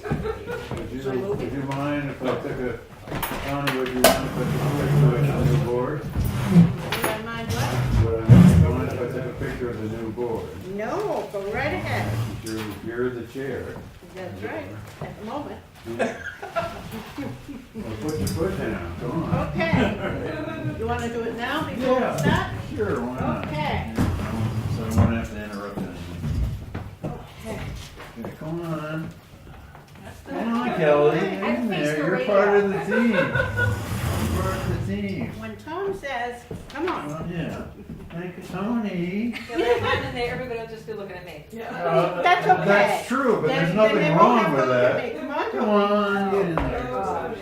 Would you mind if I took a, Connie, would you mind if I took a picture of the new board? Would I mind what? Would I mind if I took a picture of the new board? No, go right ahead. You're the chair. That's right, at the moment. Well, put your foot down, come on. Okay. You want to do it now before we start? Sure, why not? Okay. So I won't have to interrupt anything. Okay. Yeah, come on. Come on, Kelly, I get in faced there, the you're radio. part of the team. You're part of the team. When Tom says, come on. Well, yeah. Thank you, Tony. Yeah, like, I'm in there, everybody will just be looking at me. That's okay. That's true, but there's Then nothing they won't wrong have to with look at that. me. Come on, Come on, get in there.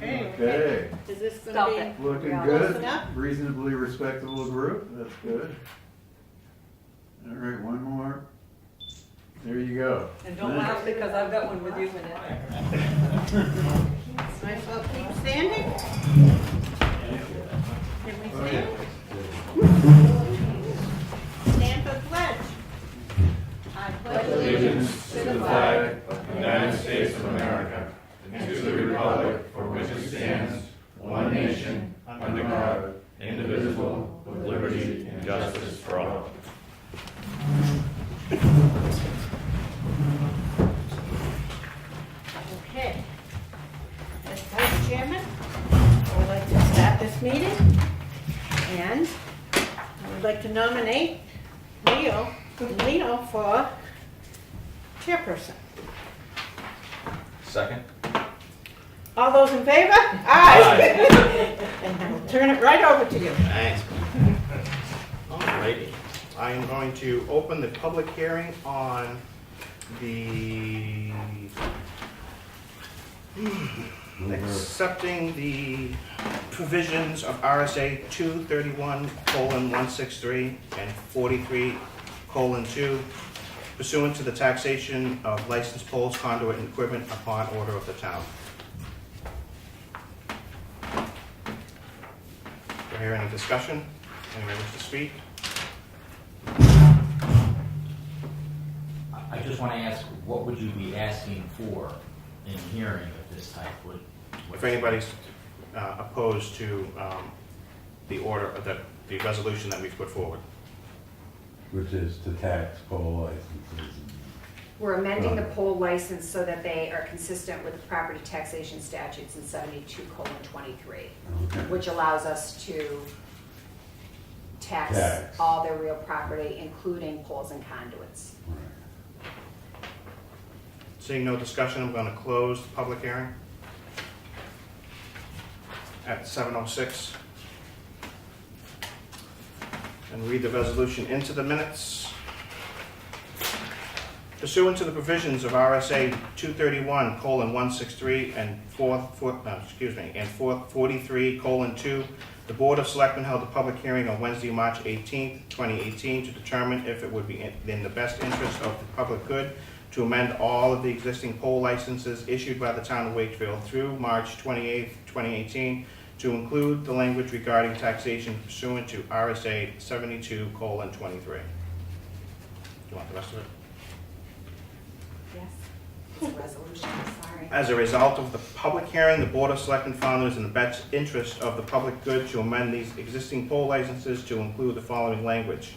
Okay. Okay. Is this Stop going to it. be? Looking Yeah. good, Close enough? reasonably respectable group, that's good. All right, one more. There you go. And don't laugh because I've got one with you in it. Might as well keep standing. Can we stand? Stand for the pledge. I pledge Allegiance to the flag of the United States of America and to the republic for which it stands, one nation, under God, indivisible, with liberty and justice for all. Okay. As Vice Chairman, I would like to start this meeting, and I would like to nominate Lino for chairperson. Second. All those in favor? Aye. And I will turn it right over to you. Thanks. Alrighty, I am going to open the public hearing on the accepting the provisions of RSA 231:163 and 43:2 pursuant to the taxation of licensed poles, conduit, and equipment upon order of the town. Do I hear any discussion? Anyone wish to speak? I just want to ask, what would you be asking for in a hearing of this type? If anybody's opposed to the order, the resolution that we've put forward. Which is to tax poll licenses. We're amending the poll license so that they are consistent with the property taxation statutes in 72:23, Okay. which allows us to tax Tax. all their real property, including poles and conduits. Right. Seeing no discussion, I'm going to close the public hearing at 7:06 and read the resolution into the minutes. Pursuant to the provisions of RSA 231:163 and 43:2, the Board of Selectmen held a public hearing on Wednesday, March 18th, 2018, to determine if it would be in the best interest of the public good to amend all of the existing poll licenses issued by the town of Wakefield through March 28th, 2018, to include the language regarding taxation pursuant to RSA 72:23. Do you want the rest of it? Yes, it's a resolution, sorry. As a result of the public hearing, the Board of Selectmen found it was in the best interest of the public good to amend these existing poll licenses to include the following language.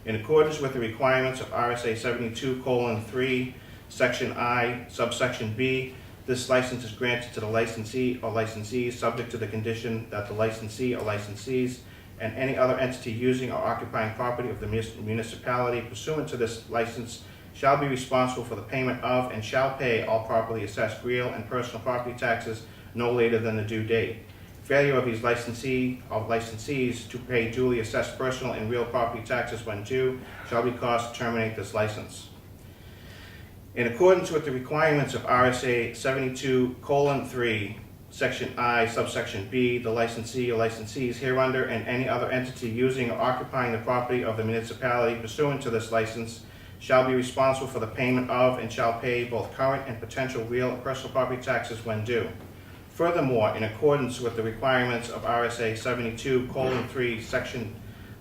In accordance with the requirements of RSA 72:3, Section I, subsection B, this license is granted to the licensee or licensees subject to the condition that the licensee or licensees and any other entity using or occupying property of the municipality pursuant to this license shall be responsible for the payment of and shall pay all properly assessed real and personal property taxes no later than the due date. Failure of these licensee or licensees to pay duly assessed personal and real property taxes when due shall be caused to terminate this license. In accordance with the requirements of RSA 72:3, Section I, subsection B, the licensee or licensees hereunder and any other entity using or occupying the property of the municipality pursuant to this license shall be responsible for the payment of and shall pay both current and potential real and personal property taxes when due. Furthermore, in accordance with the requirements of RSA 72:3, Section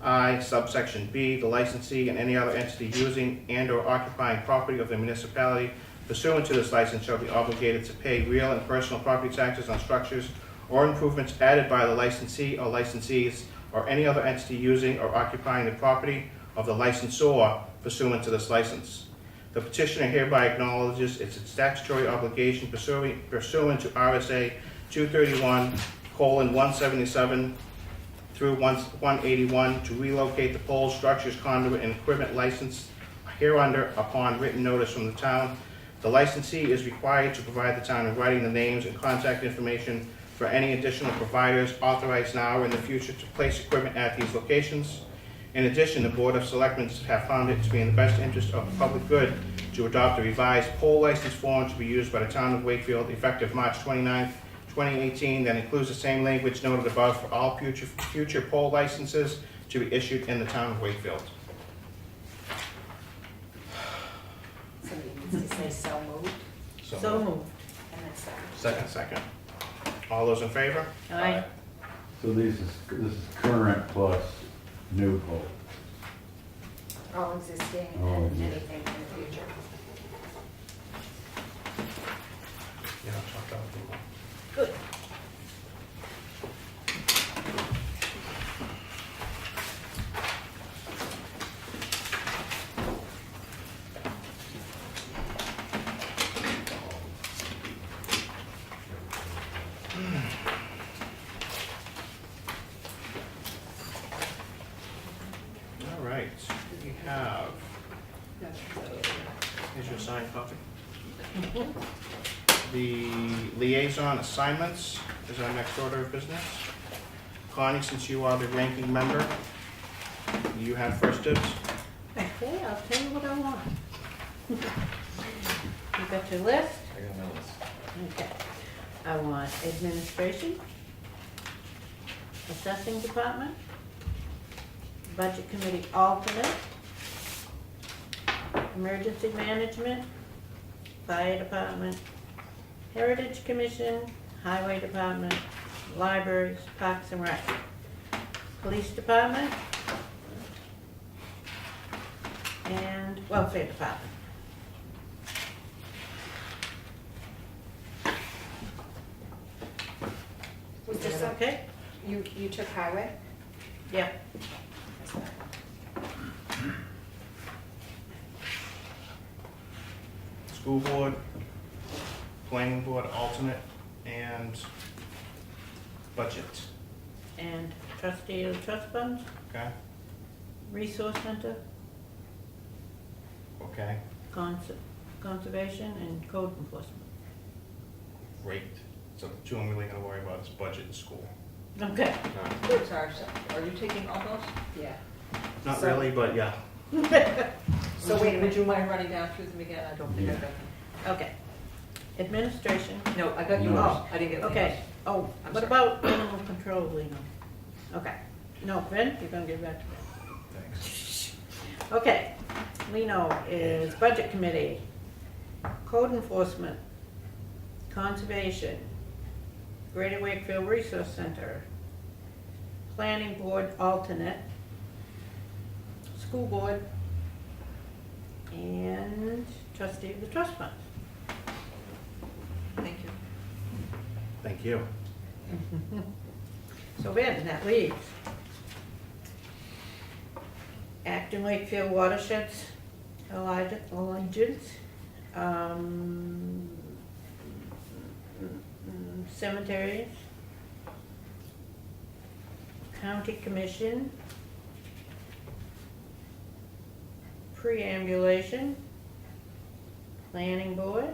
I, subsection B, the licensee and any other entity using and/or occupying property of the municipality pursuant to this license shall be obligated to pay real and personal property taxes on structures or improvements added by the licensee or licensees or any other entity using or occupying the property of the licensor pursuant to this license. The petitioner hereby acknowledges its statutory obligation pursuant to RSA 231:177 through 181 to relocate the poles, structures, conduit, and equipment licensed hereunder upon written notice from the town. The licensee is required to provide the town in writing the names and contact information for any additional providers authorized now or in the future to place equipment at these locations. In addition, the Board of Selectmen have found it to be in the best interest of the public good to adopt a revised pole license form to be used by the town of Wakefield effective March 29th, 2018, that includes the same language noted above for all future pole licenses to be issued in the town of Wakefield. Somebody needs to say so moved, So moved. and then second. Second. All those in favor? Aye. So this is current plus new pole. All existing Oh, and yeah. anything in the future. Yeah, I'll talk about people. Good. All right, we have, here's your signed copy. The liaison assignments is our next order of business. Connie, since you are the ranking member, you have first dibs. Okay, I'll tell you what I want. You got your list? I got no list. Okay. I want administration, assessing department, budget committee alternate, emergency management, fire department, heritage commission, highway department, libraries, parks and rec, police department, and welfare department. Was Is there that some, okay? you took highway? Yep. School board, planning board alternate, and budget, And trustee of the trust funds, okay? resource center, Okay, conservation, and code enforcement. great. So the two I'm really gonna worry about is budget and school. Okay. Sorry, so are you taking all those? Yeah. Not So- really, but yeah. So wait a Would minute. you mind running down through them again? I don't think I got them. Okay. Administration. No, I got yours. I didn't get Lino's. Okay. Oh, I'm what sorry. about animal control, Lino? Okay. No, Vin, you're gonna give that to me. Thanks. Okay. Lino is budget committee, code enforcement, conservation, Greater Wakefield Resource Center, planning board alternate, school board, and trustee of the trust fund. Thank you. Thank you. So Vin, that leaves Acton Wakefield Watersheds Allegiance, cemeteries, county commission, preambulation, planning board,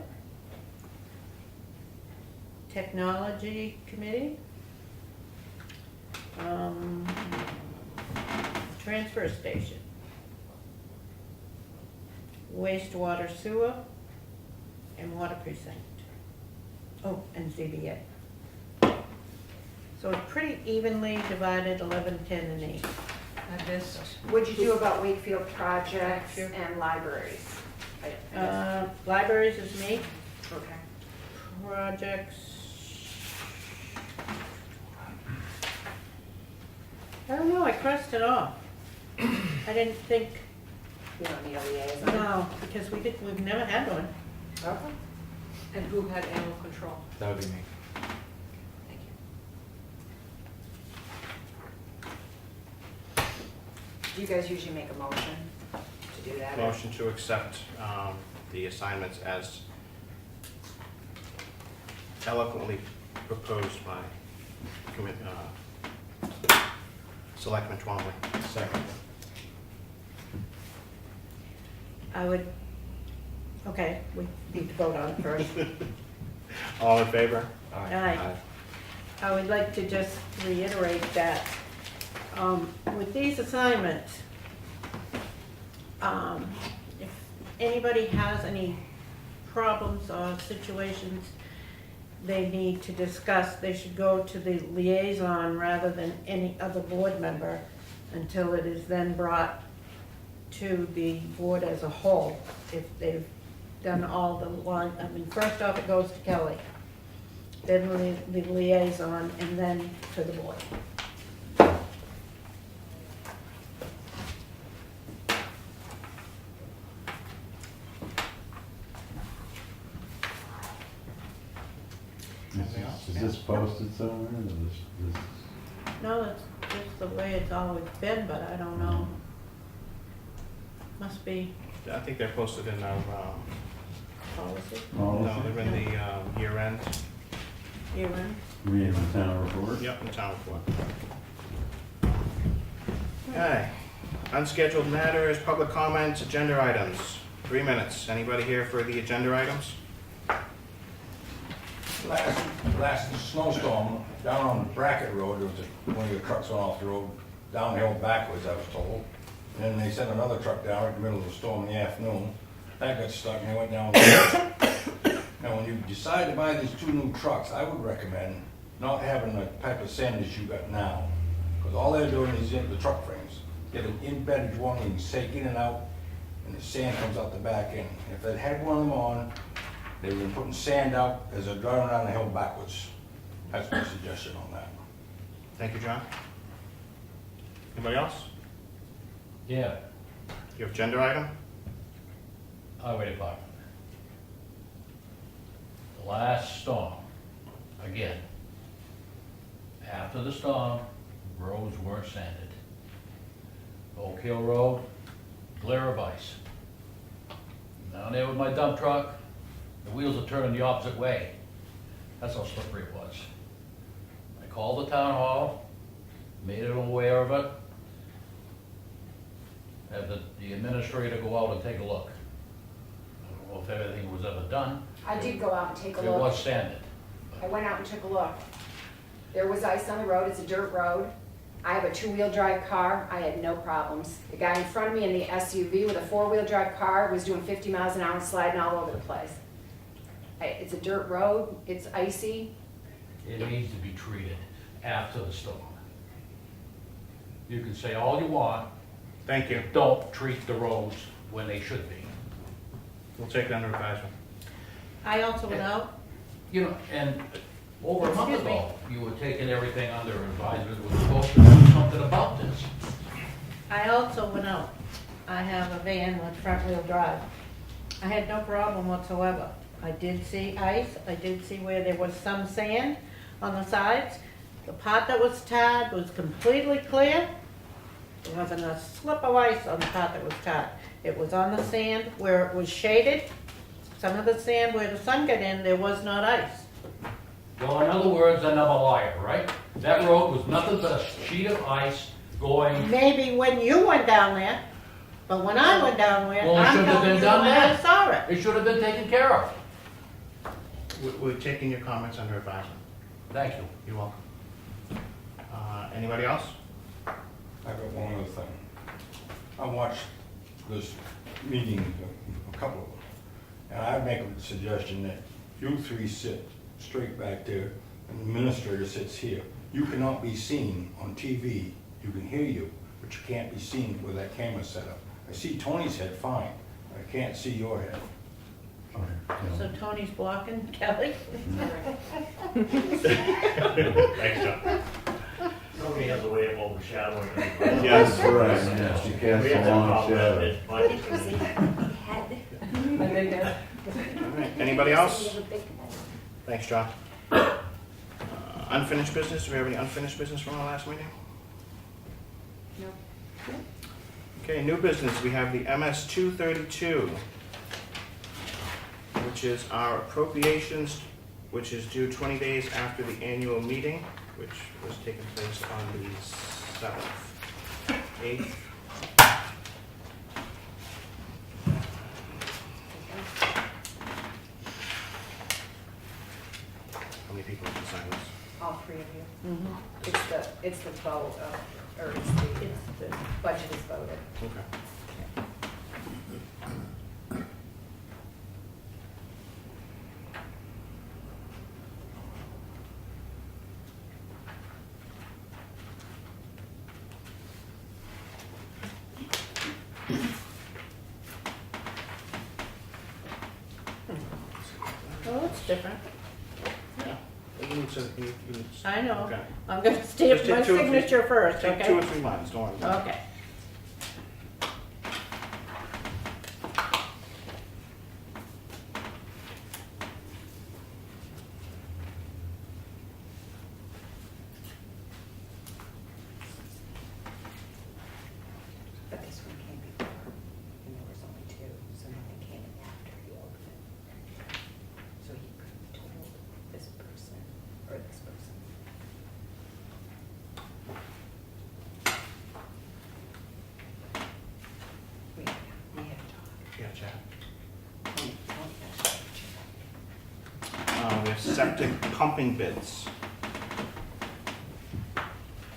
technology committee, transfer station, wastewater sewer, and water precinct. Oh, and ZBA. So it's pretty evenly divided, 11, 10, and 8. I missed. What'd you do about Wakefield projects and libraries? I missed. Libraries is me, Okay. projects. I don't know, I crossed it off. I didn't think, We don't need a liaison. no, because we've never had one. Okay, And who had animal control? That would be me. thank you. Do you guys usually make a motion to do that? Motion to accept the assignments as eloquently proposed by Selectman Twombley. Second. I would, okay, we need to vote on it first. All in favor? Aye. I would like to just reiterate that with these assignments, if anybody has any problems or situations they need to discuss, they should go to the liaison rather than any other board member until it is then brought to the board as a whole. If they've done all the line, I mean, first off it goes to Kelley, then the liaison, and then to the board. Is this posted somewhere, or this? No, it's just the way it's always been, but I don't know. Must be I think they're posted in our, policy, no, they're in the year-end. year end. Read the town report? Yep, in town report. Okay, unscheduled matters, public comments, agenda items. 3 minutes. Anybody here for the agenda items? Last snowstorm, down on Brackett Road, there was one of your trucks went off the road, downhill backwards, I was told. And then they sent another truck down in the middle of the storm in the afternoon. That got stuck and they went down the road. Now, when you decide to buy these 2 new trucks, I would recommend not having the type of sanders you got now. Because all they're doing is in the truck frames. Get an embedded one and you take in and out, and the sand comes out the back end. If they had one of them on, they would have been putting sand out as they're driving down the hill backwards. That's my suggestion on that. Thank you, John. Anybody else? Yeah, You have agenda item? highway department. The last storm, again, after the storm, roads weren't sanded. Oak Hill Road, glare of ice. Down there with my dump truck, the wheels are turning the opposite way. That's how slippery it was. I called the town hall, made them aware of it, had the administrator go out and take a look. I don't know if everything was ever done. I did go out and take a It look. was sanded. I went out and took a look. There was ice on the road, it's a dirt road. I have a 2-wheel drive car, I had no problems. The guy in front of me in the SUV with a 4-wheel drive car was doing 50 miles an hour and sliding all over the place. It's a dirt road, it's icy. It needs to be treated after the storm. You can say all you want, Thank you. don't treat the roads when they should be. We'll take it under advisement. I also went out, You know, and over a month Excuse me. ago, you were taking everything under advisement, was supposed to do something about this. I also went out. I have a van with front-wheel drive. I had no problem whatsoever. I did see ice, I did see where there was some sand on the sides. The part that was tarred was completely clear. There wasn't a slip of ice on the part that was tarred. It was on the sand where it was shaded. Some of the sand where the sun got in, there was not ice. Well, in other words, another liar, right? That road was nothing but a sheet of ice going, Maybe when you went down there, but when I went down there, Well, it I'm shouldn't have telling been you done when I then. saw it. it should have been taken care of. We're taking your comments under advisement. Thank you. You're welcome. Anybody else? I've got one other thing. I watched this meeting, a couple of them, and I'd make a suggestion that you 3 sit straight back there, and the administrator sits here. You cannot be seen on TV. You can hear you, but you can't be seen with that camera set up. I see Tony's head fine. I can't see your head. So Tony's blocking Kelly? Thanks, John. Tony has a way of overshadowing everybody. Yes. Right, yes, you We cast have a that long problem shadow. at budget committee. I think that, All right, anybody else? Thanks, John. Unfinished business, do we have any unfinished business from our last meeting? No. Okay, new business, we have the MS 232, which is our appropriations, which is due 20 days after the annual meeting, which was taking place on the 7th, 8th. How many people can sign this? All three of you. Mhm. It's the vote of, or it's the budget is voted. Okay. Oh, it's different. Yeah. You need to, you need to- I know. Okay. I'm gonna stamp Just my take two or three- signature first, Take 2 or okay? 3 lines, don't worry. Okay. But this one came before, and there was only two, so nothing came in after he opened it. So he could have told this person, or this person. We had talked. Yeah, Chad. Tony actually We have septic pumping bids.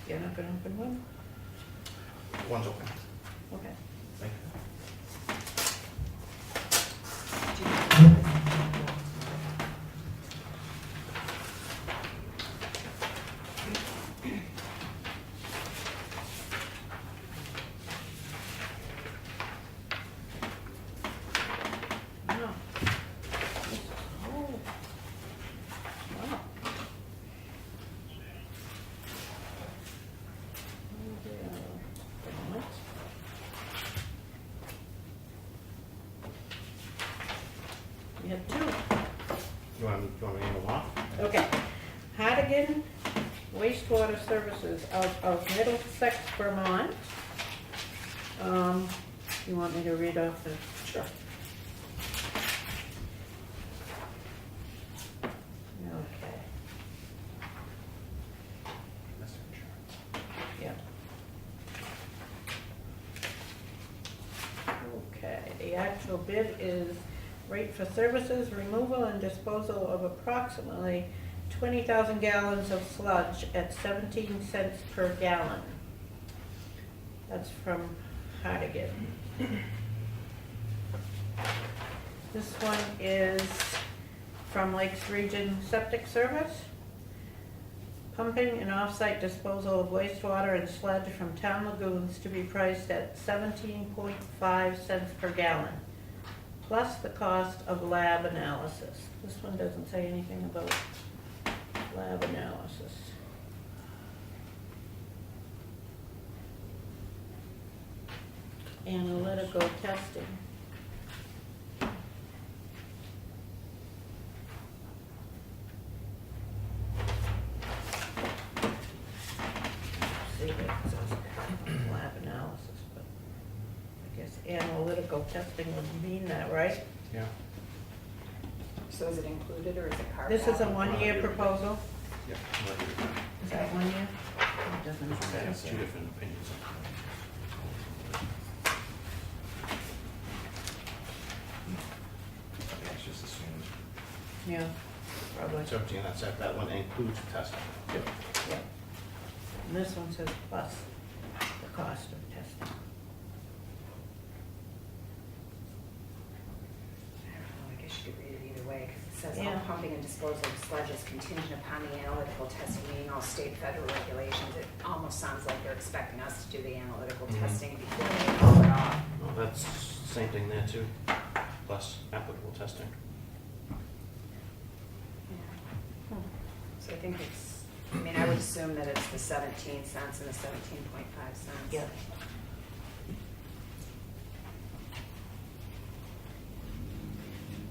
You're not gonna open one? One's open. Okay. Thank you. Wow. Oh. Wow. You have two. You want me to name them off? Okay. Hardigan Wastewater Services out of Middlesex, Vermont. You want me to read off the? Sure. Okay, That's insurance. yeah. Okay, the actual bid is rate for services, removal and disposal of approximately 20,000 gallons of sludge at 17 cents per gallon. That's from Hardigan. This one is from Lakes Region Septic Service. Pumping and off-site disposal of wastewater and sludge from town lagoons to be priced at 17.5 cents per gallon, plus the cost of lab analysis. This one doesn't say anything about lab analysis. Analytical testing. See, it says lab analysis, but I guess analytical testing would mean that, right? Yeah. So is it included or is it carved This is a out? one-year proposal. Yeah. Is that 1 year? It doesn't That's say. two different opinions. It's just assumed. Yeah, probably. So, yeah, that's it. That one includes testing. Yeah. And this one says plus the cost of testing. I don't know, I guess you could read it either way, because it says all Yeah. pumping and disposal of sludge is contingent upon the analytical testing, meeting all state, federal regulations. It almost sounds like they're expecting us to do the analytical Mhm. testing before they call it off. Well, that's same thing there too, plus applicable testing. So I think it's I mean, I would assume that it's the 17 cents and the 17.5 cents. Yeah.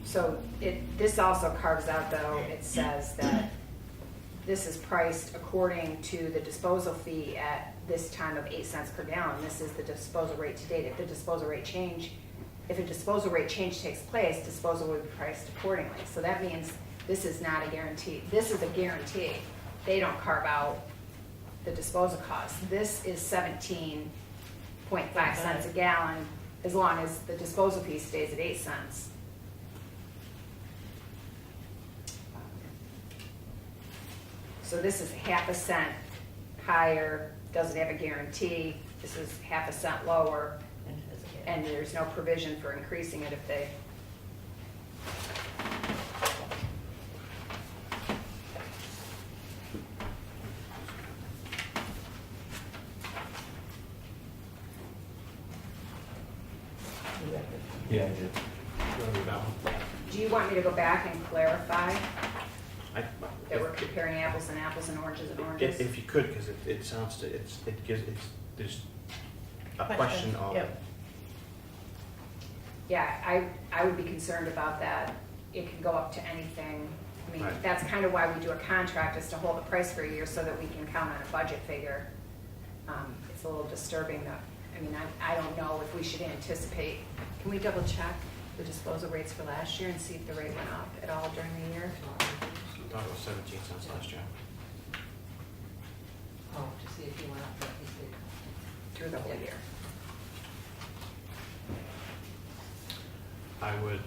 So this also carves out though, it says that this is priced according to the disposal fee at this time of 8 cents per gallon. This is the disposal rate to date. If a disposal rate change takes place, disposal would be priced accordingly. So that means this is not a guarantee. This is a guarantee. They don't carve out the disposal cost. This is 17.5 cents a gallon as long as the disposal fee stays at 8 cents. So this is half a cent higher, doesn't have a guarantee. This is half a cent lower, and there's no provision for increasing it if they. Yeah, I did. Do you want me to go back and clarify I- that we're comparing apples and apples and oranges and oranges? If you could, because it sounds to, there's a question on. Yep. Yeah, I would be concerned about that. It can go up to anything. I mean, Right. that's kind of why we do a contract, is to hold the price for a year so that we can count on a budget figure. It's a little disturbing that, I mean, I don't know if we should anticipate. Can we double check the disposal rates for last year and see if the rate went up at all during the year? I thought it was 17 cents last year. Oh, to see if you went up, but you did. Through the whole year. I would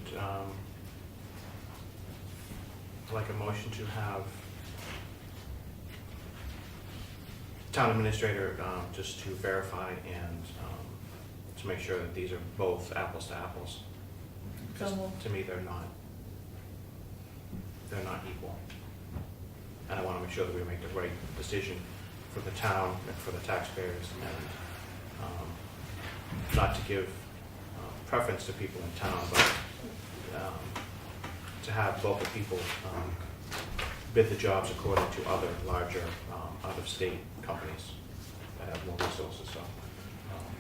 like a motion to have town administrator just to verify and to make sure that these are both apples to apples. So 'Cause moved. to me, they're not equal. And I want to make sure that we make the right decision for the town and for the taxpayers, and not to give preference to people in town, but to have local people bid the jobs according to other larger out-of-state companies that have more resources. So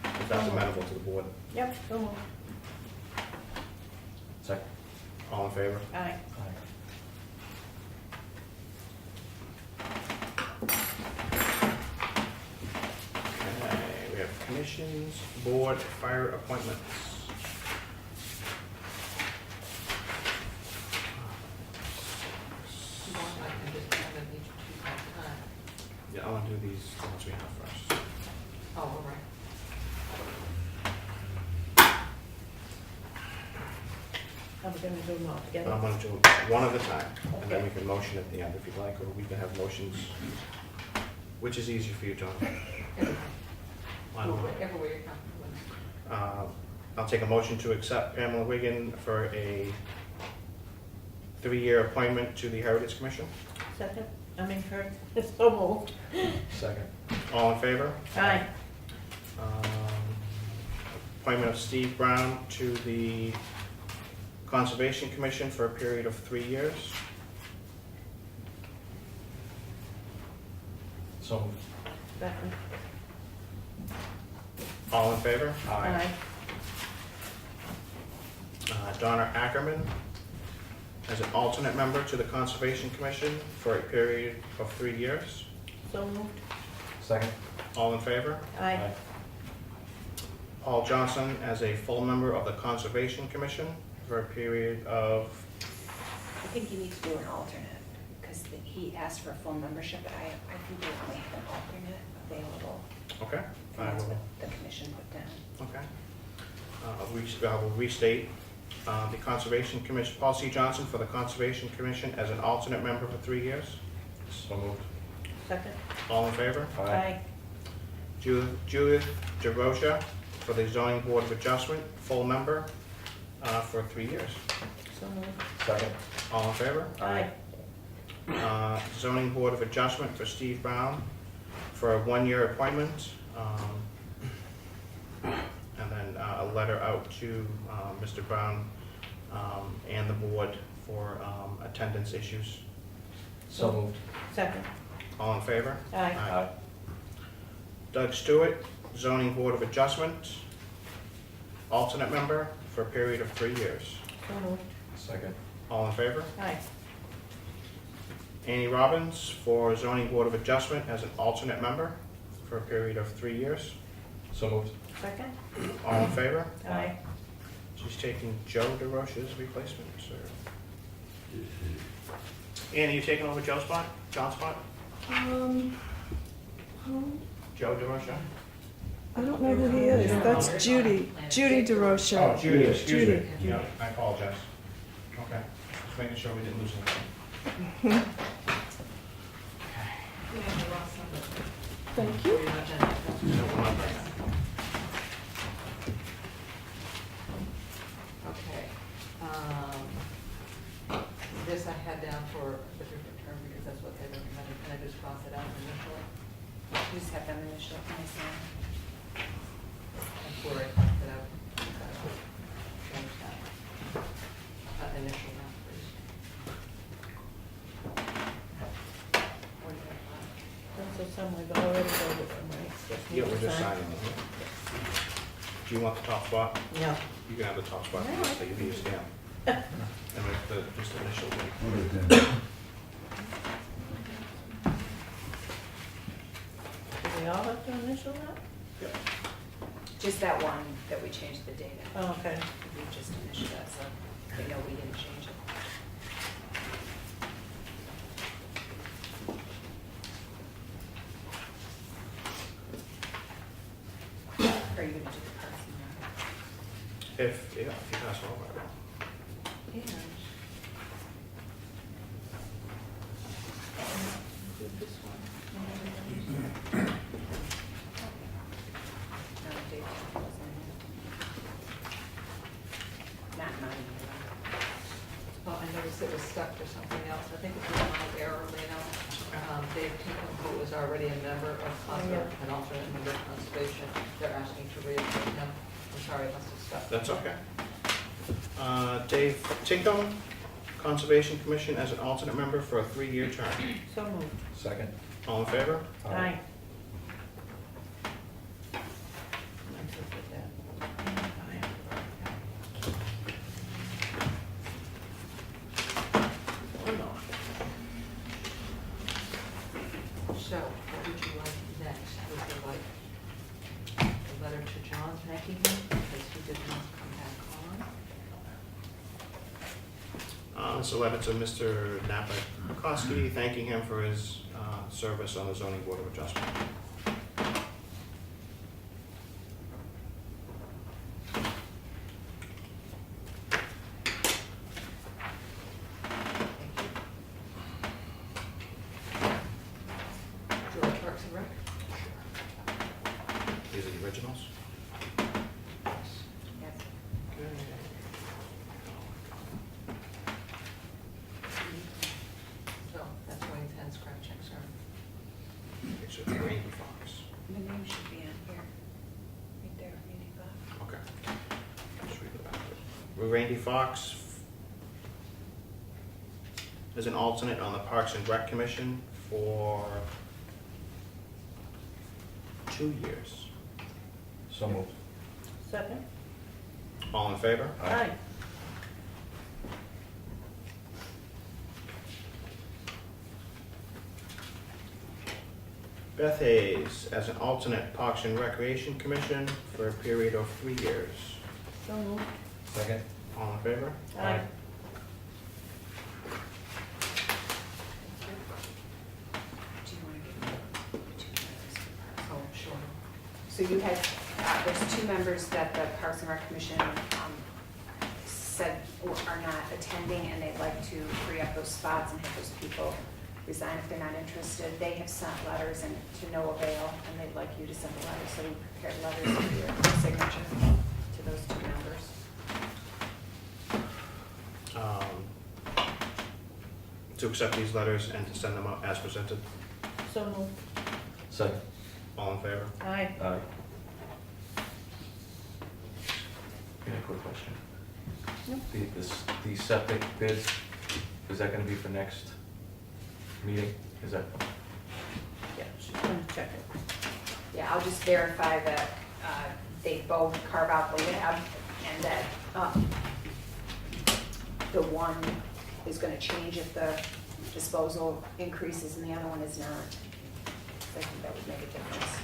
if that's amenable to the board. Yep, so moved. Second. All in favor? Aye. Okay, we have commissions, board, fire appointments. You want, I can just have them each two at a time. Yeah, I want to do these ones we have first. Oh, all right. I'm gonna do them all together. I'm going to do one at a time, and then we can motion at the end if you'd like, or we can have motions. Which is easier for you, John? I don't know. Whatever way you're comfortable with. I'll take a motion to accept Pamela Wigan for a 3-year appointment to the Heritage Commission. Second, so moved. Second. All in favor? Aye. Appointment of Steve Brown to the Conservation Commission for a period of 3 years. So moved. Second. All in favor? Aye. Donna Ackerman as an alternate member to the Conservation Commission for a period of 3 years. So moved. Second. All in favor? Aye. Paul Johnson as a full member of the Conservation Commission for a period of, I think you need to do an alternate, because he asked for a full membership, but I think we only have an alternate available. okay? I That's will, what the commission put down. okay. I will restate the Conservation Commission, Paul C. Johnson for the Conservation Commission as an alternate member for 3 years. So moved. Second. All in favor? Aye. Judith DeRocha for the Zoning Board of Adjustment, full member for 3 years. So moved. Second. All in favor? Aye. Zoning Board of Adjustment for Steve Brown for a 1-year appointment. And then a letter out to Mr. Brown and the board for attendance issues. So moved. Second. All in favor? Aye. Doug Stewart, Zoning Board of Adjustment, alternate member for a period of 3 years. So moved. Second. All in favor? Aye. Annie Robbins for Zoning Board of Adjustment as an alternate member for a period of 3 years. So moved. Second? All in favor? Aye. She's taking Joe DeRoche's replacement, so. Annie, you taking over Joe's spot? John's spot? Joe DeRoche? I don't know who he is. That's Judy. Judy DeRoche. Oh, Judy, excuse me. Judy. Yeah, I apologize. Okay, just making sure we didn't lose anything. Thank you. No, we're not right now. Okay. This I had down for a different term because that's what they recommended. Can I just cross it out initially? You just have them initial, can I sign? That's where I crossed it out. Change that. Initial now, please. Where did I find it? That's so some we've already voted on, right? Just need Yeah, to we're just sign. signing it. Do you want the top spot? No. You can have the top spot, No. so you can use stamp. And with the, just initial. Do we all have to initial that? Yep. Just that one that we changed the date on. Oh, okay. We just initialed that, so they know we didn't change it. Are you gonna do the Parks and Rec? If you pass it over, I will. And. Do this one. No, Dave was in there. Not mine. Well, I noticed it was stuck to something else. I think it's a mild error, Lino. Dave Tinkham, who was already a member of an alternate member of Conservation, they're asking to reappoint him. I'm sorry, I must have stuck. That's okay. Dave Tinkham, Conservation Commission as an alternate member for a 3-year term. So moved. Second. All in favor? Aye. So, what would you like next? Would you like a letter to John thanking him because he did not come back on? It's a letter to Mr. Napakowski thanking him for his service on the Zoning Board of Adjustment. George Parks and Rec? These are the originals. Yes. So, that's why his hand scratch checks are. Okay, so it's Randy Fox. The name should be on here. Right there, Randy Fox. Okay. Just read the back of it. Randy Fox is an alternate on the Parks and Rec Commission for 2 years. So moved. Second? All in favor? Aye. Beth Hayes as an alternate Parks and Recreation Commission for a period of 3 years. So moved. Second. All in favor? Aye. Do you want to give me the 2 members for Parks? Oh, sure. So you had, there's 2 members that the Parks and Rec Commission said are not attending, and they'd like to free up those spots and have those people resign if they're not interested. They have sent letters and to no avail, and they'd like you to send a letter, so we prepared letters for your signature to those 2 members. To accept these letters and to send them out as presented. So moved. Second. All in favor? Aye. Aye. Got a quick question. Yep. The septic bids, is that gonna be for next meeting? Is that, Second. Yeah, I'll just verify that they both carve out the lab and that the one is gonna change if the disposal increases and the other one is not. I think that would make a difference.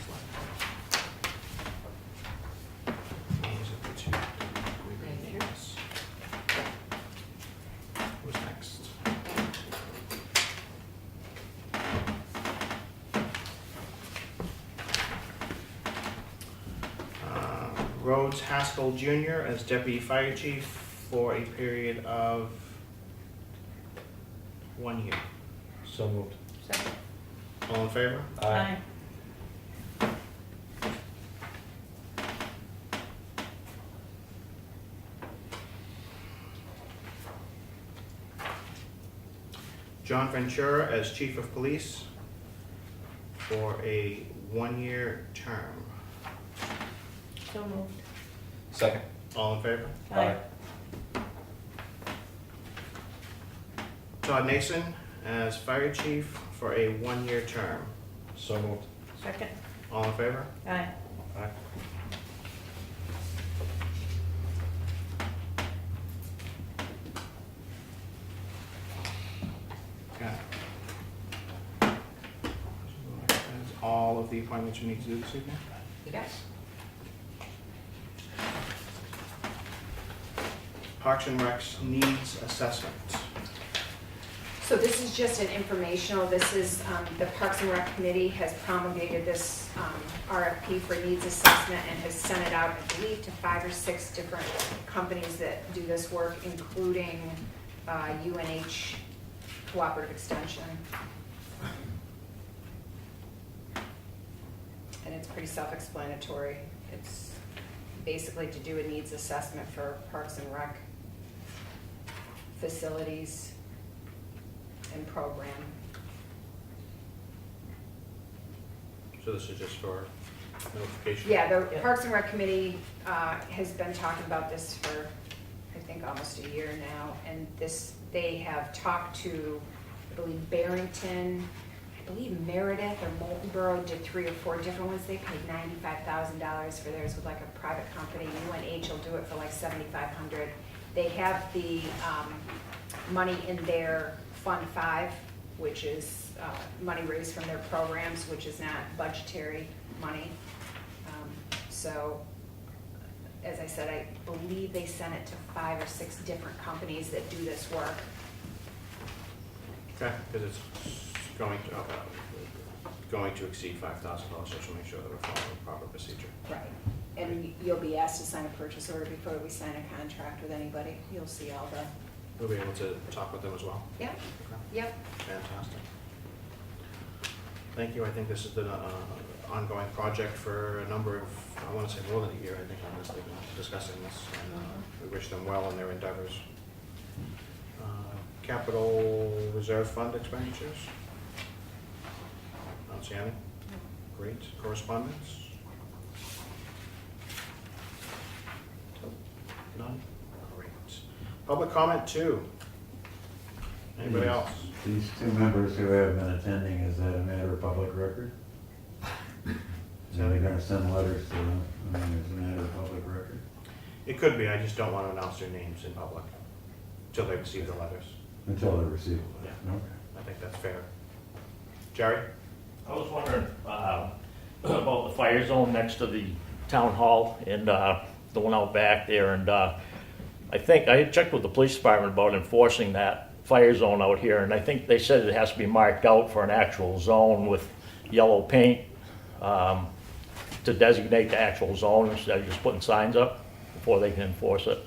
These are the two that we Thank you. yes. Who's next? Rhodes Haskell Jr. as Deputy Fire Chief for a period of 1 year. So moved. Second. All in favor? Aye. John Ventura as Chief of Police for a 1-year term. So moved. Second. All in favor? Aye. Todd Nason as Fire Chief for a 1-year term. So moved. Second. All in favor? Aye. Aye. Okay. That's all of the appointments we need to do this evening? Yes. Parks and Recs needs assessment. So this is just an informational, this is, the Parks and Rec Committee has promulgated this RFP for needs assessment and has sent it out, I believe, to 5 or 6 different companies that do this work, including UNH Cooperative Extension. And it's pretty self-explanatory. It's basically to do a needs assessment for Parks and Rec facilities and program. So this is just for notification? Yeah, the Parks and Rec Committee has been talking about this for, I think, almost a year now. And this, they have talked to, I believe, Barrington, I believe Meredith or Moultonborough did 3 or 4 different ones. They paid $95,000 for theirs with like a private company. UNH will do it for like $7,500. They have the money in their Fund 5, which is money raised from their programs, which is not budgetary money. So, as I said, I believe they sent it to 5 or 6 different companies that do this work. Okay, because it's going to exceed $5,000, so to make sure that we're following the proper procedure. Right. And you'll be asked to sign a purchase order before we sign a contract with anybody. You'll see all the, We'll be able to talk with them as well? yeah, Okay. yep. Fantastic. Thank you. I think this has been an ongoing project for a number of, I want to say more than a year, I think, honestly, been discussing this. And we wish them well in their endeavors. Capital Reserve Fund expenditures? I don't see any. Great. Correspondence? None? Great. Public comment 2. Anybody else? These 2 members who have been attending, is that a matter of public record? So they're gonna send letters to them, I mean, it's a matter of public record? It could be, I just don't want to announce their names in public until they receive the letters. Until they receive it? Yeah. Okay. I think that's fair. Jerry? I was wondering about the fire zone next to the town hall and the one out back there. And I think I had checked with the police department about enforcing that fire zone out here. And I think they said it has to be marked out for an actual zone with yellow paint to designate the actual zone instead of just putting signs up before they can enforce it.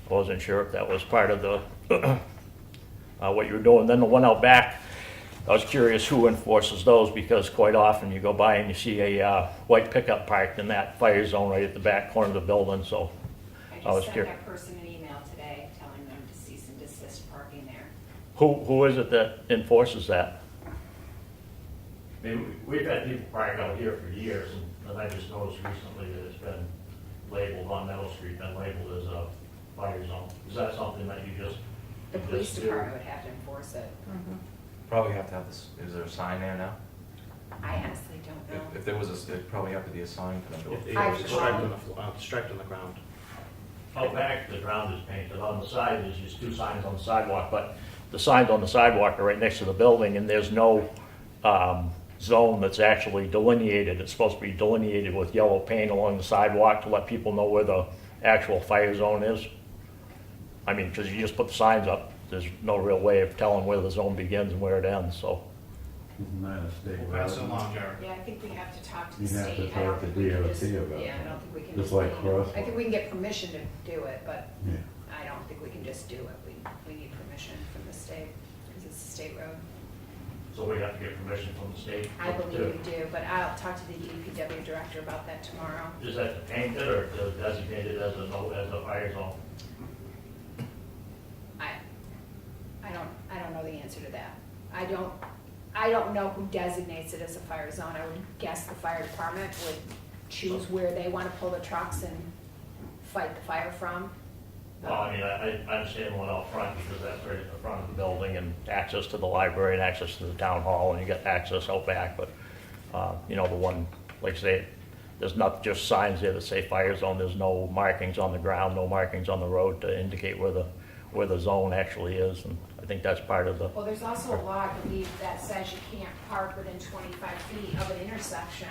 I wasn't sure if that was part of the what you were doing. Then the one out back, I was curious who enforces those, because quite often you go by and you see a white pickup parked in that fire zone right at the back corner of the building, so I I was just sent curious. that person an email today telling them to cease and desist parking there. Who is it that enforces that? I mean, we've had people park out here for years, and I just noticed recently that it's been labeled on Meadow Street, been labeled as a fire zone. Is that something that you just? The police do? department would have to enforce it. Probably have to have this, is there a sign there now? I honestly don't know. If there was a, it'd probably have to be a sign for them to. It was striped on the floor, striped on the ground. Out back, the ground is painted. On the side, there's just two signs on the sidewalk, but the signs on the sidewalk are right next to the building, and there's no zone that's actually delineated. It's supposed to be delineated with yellow paint along the sidewalk to let people know where the actual fire zone is. I mean, because you just put the signs up, there's no real way of telling where the zone begins and where it ends, so. Isn't that a state We'll pass it road? along, Jerry. Yeah, I think we have to talk to the You have to state. I don't talk to think we can DOT just- about Yeah, I that. don't think we can. Just like I crosswalk. think we can get permission to do it, but Yeah. I don't think we can just do it. We need permission from the state, because it's a state road. So we have to get permission from the state? I believe we do, but I'll talk to the DPW director about that tomorrow. Is that painted or designated as a fire zone? I don't know the answer to that. I don't know who designates it as a fire zone. I would guess the fire department would choose where they want to pull the trucks and fight the fire from. Well, I mean, I understand one out front because that's right at the front of the building and access to the library and access to the town hall, and you got access out back, but, you know, the one, like I say, there's not just signs there that say fire zone, there's no markings on the ground, no markings on the road to indicate where the zone actually is, and I think that's part of the, Well, there's also a law, I believe, that says you can't park within 25 feet of an intersection.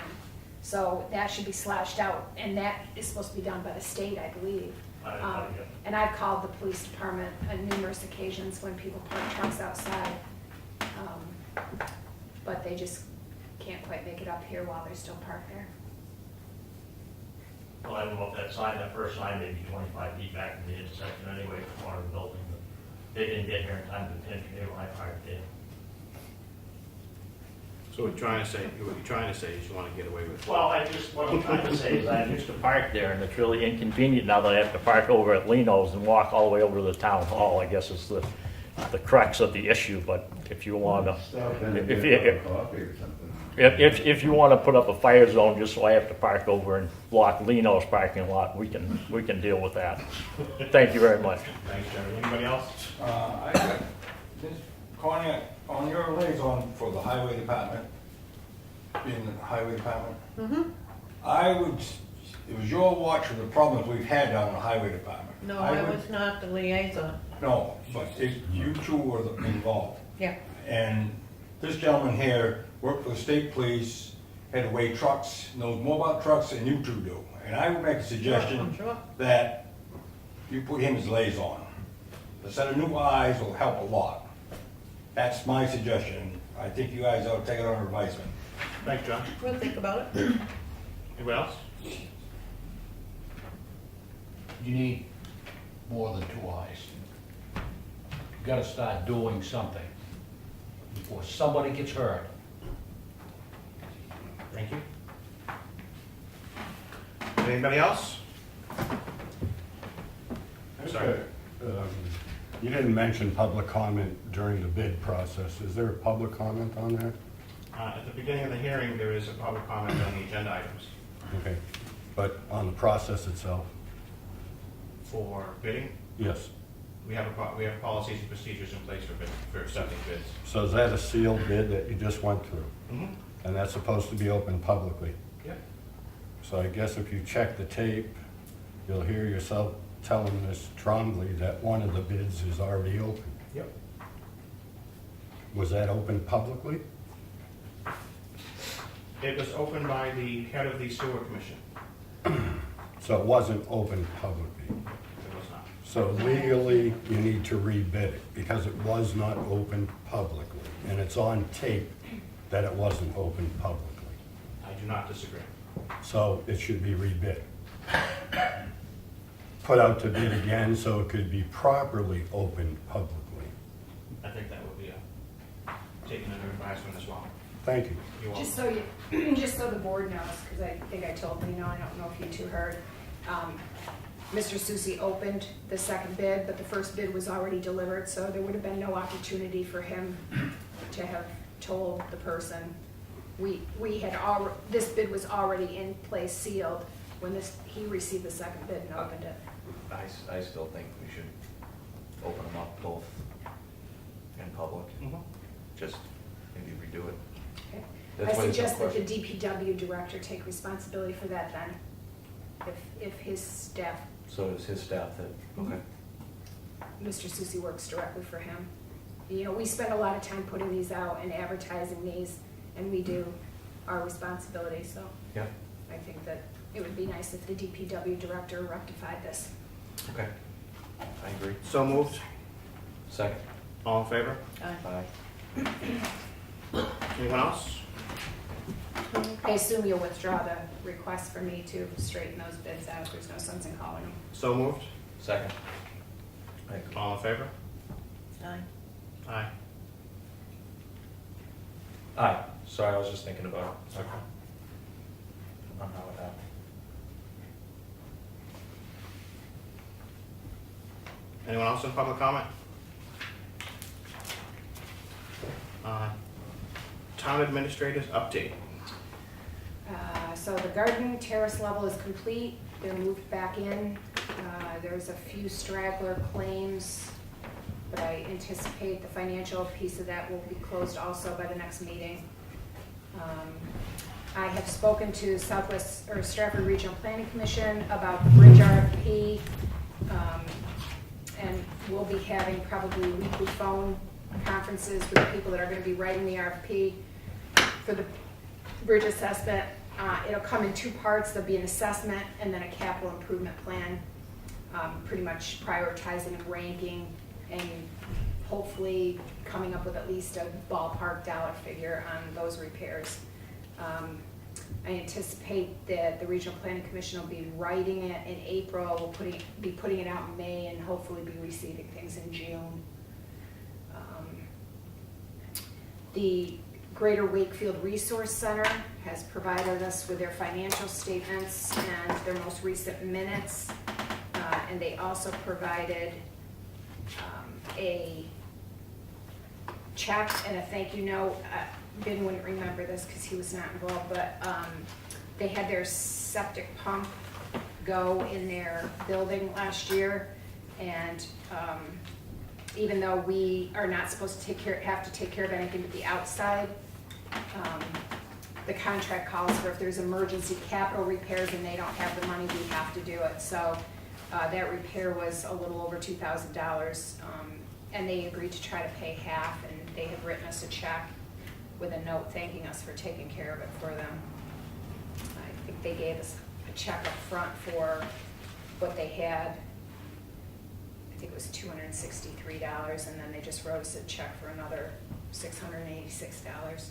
So that should be slashed out, and that is supposed to be done by the state, I believe. yeah. And I've called the police department on numerous occasions when people park trucks outside. But they just can't quite make it up here while they're still parked there. Well, I don't know if that first sign may be 25 feet back from the intersection anyway, from part of the building, but they didn't get here in time to attend when I parked there. So what you're trying to say is you want to get away with. Well, what I'm trying to say is I used to park there, and it's really inconvenient now that I have to park over at Lino's and walk all the way over to the town hall, I guess is the crux of the issue, but if you want to, Stop in and if get you- a coffee or something. if you want to put up a fire zone just so I have to park over and block Lino's parking lot, we can deal with that. Thank you very much. Thanks, Jerry. Anybody else? I got, this, Connie, on your liaison for the highway department, being the highway department, it was your watch of the problems we've had down in the highway department. No, I was not the liaison. No, but you two were involved. Yeah. And this gentleman here worked for the state police, had to weigh trucks, knows more about trucks than you two do. And I would make a suggestion Sure. that you put him as liaison. A set of new eyes will help a lot. That's my suggestion. I think you guys ought to take it under advisement. Thanks, John. We'll think about it. Anybody else? You need more than two eyes. You gotta start doing something before somebody gets hurt. Thank you. Anybody else? Sorry. You didn't mention public comment during the bid process. Is there a public comment on that? At the beginning of the hearing, there is a public comment on the agenda items Okay, but on the process itself? for bidding. Yes. We have policies and procedures in place for accepting bids. So is that a sealed bid that you just went through? Mm-hmm. And that's supposed to be open publicly? Yep. So I guess if you check the tape, you'll hear yourself telling Ms. Trombley that one of the bids is already open. Yep. Was that open publicly? It was opened by the head of the sewer commission. So it wasn't open publicly. It was not. So legally, you need to rebid it because it was not open publicly. And it's on tape that it wasn't open publicly. I do not disagree. So it should be rebid. Put out to bid again so it could be properly opened publicly. I think that would be taken under advisement as well. Thank you. You're welcome. Just so the board knows, because I think I told Lino, I don't know if you two heard, Mr. Susi opened the second bid, but the first bid was already delivered, so there would have been no opportunity for him to have told the person. This bid was already in place sealed when he received the second bid and opened it. I still think we should open them up both in public, Mhm. just maybe redo it. Okay. That's I why there's no suggest that the question. DPW director take responsibility for that then, if his staff, So it's his staff that, okay. Mr. Susi works directly for him. You know, we spend a lot of time putting these out and advertising these, and we do our responsibility, so Yeah, I think that it would be nice if the DPW director rectified this. okay. I agree. So moved. Second. All in favor? Aye. Anyone else? I assume you'll withdraw the request for me to straighten those bids out. There's no sense in calling them. So moved. Second. All in favor? Aye. Aye. Aye, sorry, I was just thinking about it. Okay. On how it happened. Anyone else in public comment? Town administrators update. So the garden terrace level is complete. They're moved back in. There's a few straggler claims, but I anticipate the financial piece of that will be closed also by the next meeting. I have spoken to Stratford Regional Planning Commission about the bridge RFP, and we'll be having probably weekly phone conferences with the people that are going to be writing the RFP for the bridge assessment. It'll come in two parts. There'll be an assessment and then a capital improvement plan, pretty much prioritizing and ranking and hopefully coming up with at least a ballpark dollar figure on those repairs. I anticipate that the Regional Planning Commission will be writing it in April. We'll be putting it out in May and hopefully be receiving things in June. The Greater Wakefield Resource Center has provided us with their financial statements and their most recent minutes. And they also provided a check and a thank you note. Vin wouldn't remember this because he was not involved, but they had their septic pump go in their building last year. And even though we are not supposed to have to take care of anything but the outside, the contract calls for if there's emergency capital repairs and they don't have the money, we have to do it. So that repair was a little over $2,000, and they agreed to try to pay half, and they have written us a check with a note thanking us for taking care of it for them. I think they gave us a check up front for what they had. I think it was $263, and then they just wrote us a check for another $686. I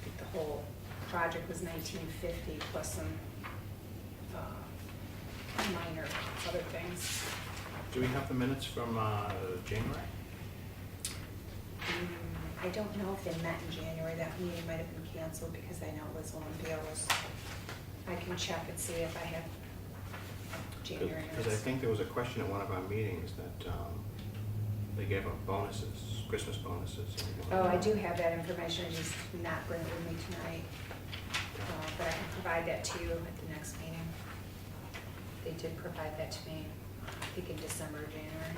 think the whole project was $1,950 plus some minor other things. Do we have the minutes from January? I don't know if they met in January. That meeting might have been canceled because I know Liz Olympia was. I can check and see if I have January Because I minutes. think there was a question at one of our meetings that they gave out bonuses, Christmas bonuses. Oh, I do have that information. I just not bring it with me tonight. But I can provide that to you at the next meeting. They did provide that to me, I think in December or January.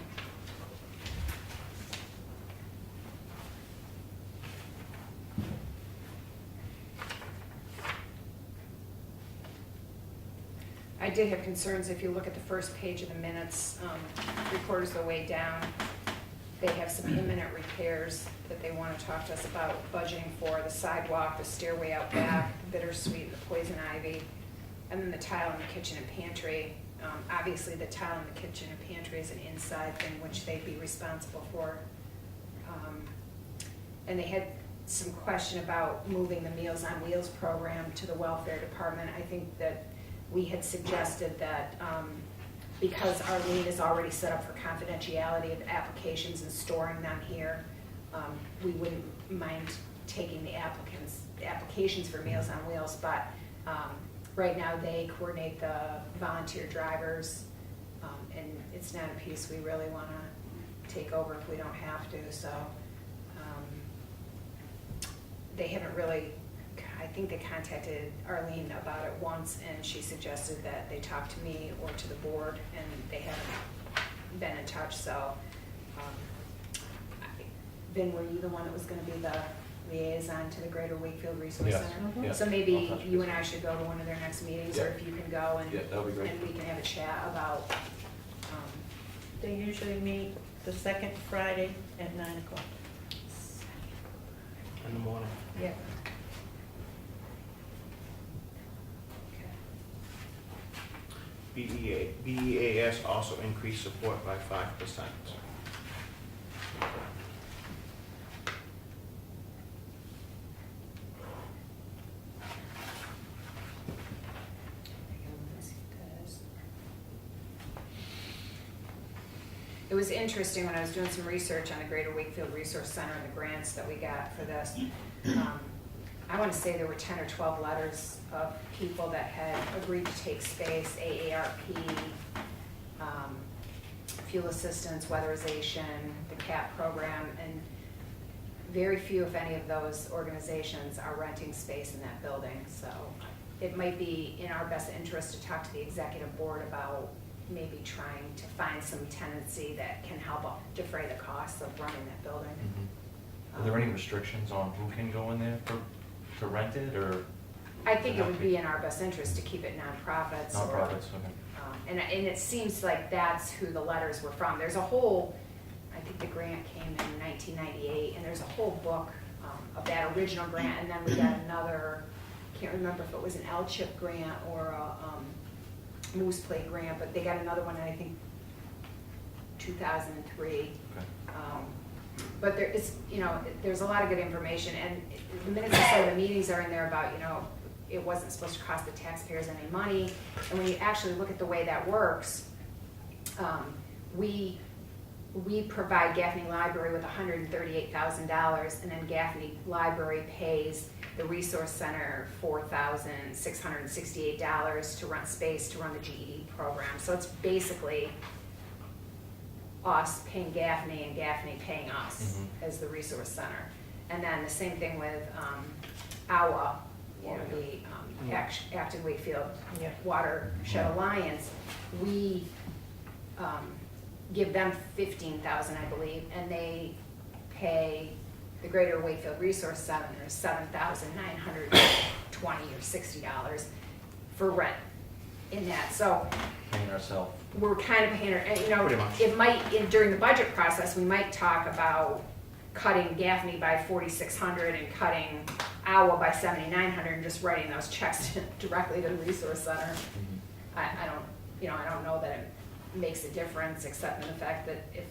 I did have concerns. If you look at the first page of the minutes, reporters the way down, they have some imminent repairs that they want to talk to us about budgeting for: the sidewalk, the stairway out back, the bittersweet, the poison ivy, and then the tile in the kitchen and pantry. Obviously, the tile in the kitchen and pantry is an inside thing, which they'd be responsible for. And they had some question about moving the Meals on Wheels program to the welfare department. I think that we had suggested that because our lien is already set up for confidentiality of applications and storing them here, we wouldn't mind taking the applications for Meals on Wheels, but right now they coordinate the volunteer drivers, and it's not a piece we really want to take over if we don't have to. So they haven't really, I think they contacted Arlene about it once, and she suggested that they talk to me or to the board, and they haven't been in touch. So Vin, were you the one that was going to be the liaison to the Greater Wakefield Resource Yes. Center. Yeah. So I'll maybe touch you base. and I should go to one of their next meetings, or Yeah. if you can go and, Yeah, that'll be great. and we can have a chat about, They usually meet the second Friday at 9 o'clock. In the morning. yeah. BEAS also increased support by 5%. It was interesting when I was doing some research on the Greater Wakefield Resource Center and the grants that we got for this. I want to say there were 10 or 12 letters of people that had agreed to take space, AARP, fuel assistance, weatherization, the CAP program, and very few, if any, of those organizations are renting space in that building. So it might be in our best interest to talk to the executive board about maybe trying to find some tenancy that can help defray the costs of running that building. Are there any restrictions on who can go in there to rent it, or I think it would be in our best interest to keep it nonprofits. or, nonprofits? Okay. And it seems like that's who the letters were from. There's a whole, I think the grant came in 1998, and there's a whole book of that original grant, and then we got another, can't remember if it was an L-chip grant or a Moose Play grant, but they got another one in, I think, 2003. Okay. But there is, there's a lot of good information, and the minutes I said the meetings are in there about, it wasn't supposed to cost the taxpayers any money. And when you actually look at the way that works, we provide Gaffney Library with $138,000, and then Gaffney Library pays the Resource Center $4,668 to rent space to run the GED program. So it's basically us paying Gaffney and Gaffney paying us as the Resource Center. And then the same thing with AWA, the Acton Wakefield Watershed Alliance. We give them $15,000, I believe, and they pay the Greater Wakefield Resource Center $7,920 or $60 for rent in that. So Paying ourselves. we're kind of paying, Pretty much. it might, during the budget process, we might talk about cutting Gaffney by $4,600 and cutting AWA by $7,900 and just writing those checks directly to the Resource Center. I don't know that it makes a difference, except in the fact that if,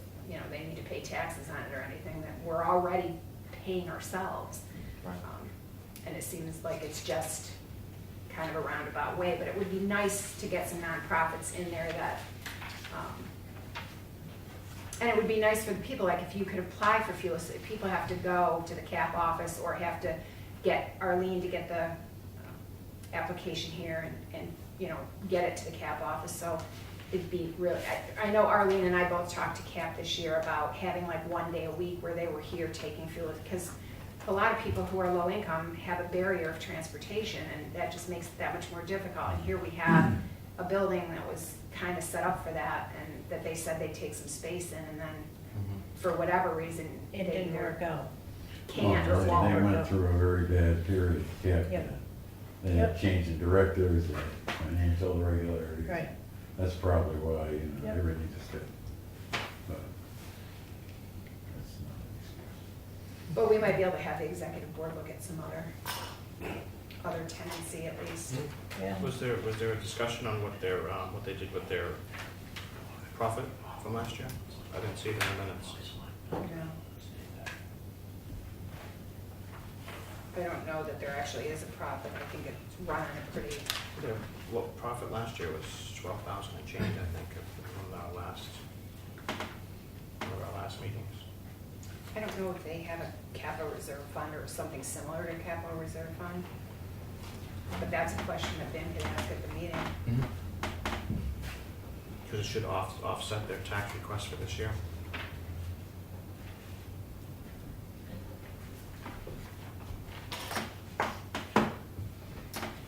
they need to pay taxes on it or anything, that we're already paying ourselves. Right. And it seems like it's just kind of a roundabout way, but it would be nice to get some nonprofits in there that, and it would be nice for the people, like if you could apply for fuel, if people have to go to the CAP office or have to get Arlene to get the application here and get it to the CAP office. So it'd be really, I know Arlene and I both talked to CAP this year about having like one day a week where they were here taking fuel, because a lot of people who are low income have a barrier of transportation, and that just makes it that much more difficult. And here we have a building that was kind of set up for that, and that they said they'd take some space in, and then for whatever reason, It didn't work out. can't or Well, won't. they went through a very bad period, Yep. They had change in directors, they had financial irregularities. Right. That's probably why, Yep. everything just did. But that's not an excuse. But we might be able to have the executive board look at some other tenancy at least. Yeah. Was there a discussion on what they did with their profit from last year? I didn't see it in the minutes. Yeah. I don't know that there actually is a profit. I think it's running a pretty, Their profit last year was 12,000 and change, I think, from one of our last meetings. I don't know if they have a capital reserve fund or something similar to capital reserve fund. But that's a question that Ben could ask at the meeting. Because it should offset their tax request for this year.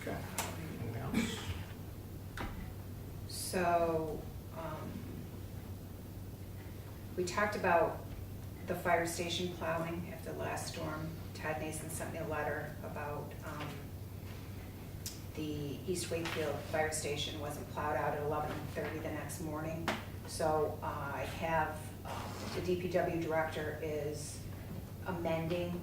Okay, anything else? So, we talked about the fire station plowing after the last storm Todd Nason sent me a letter about the East Wakefield Fire Station wasn't plowed out at 11:30 the next morning. So I have, the DPW director is amending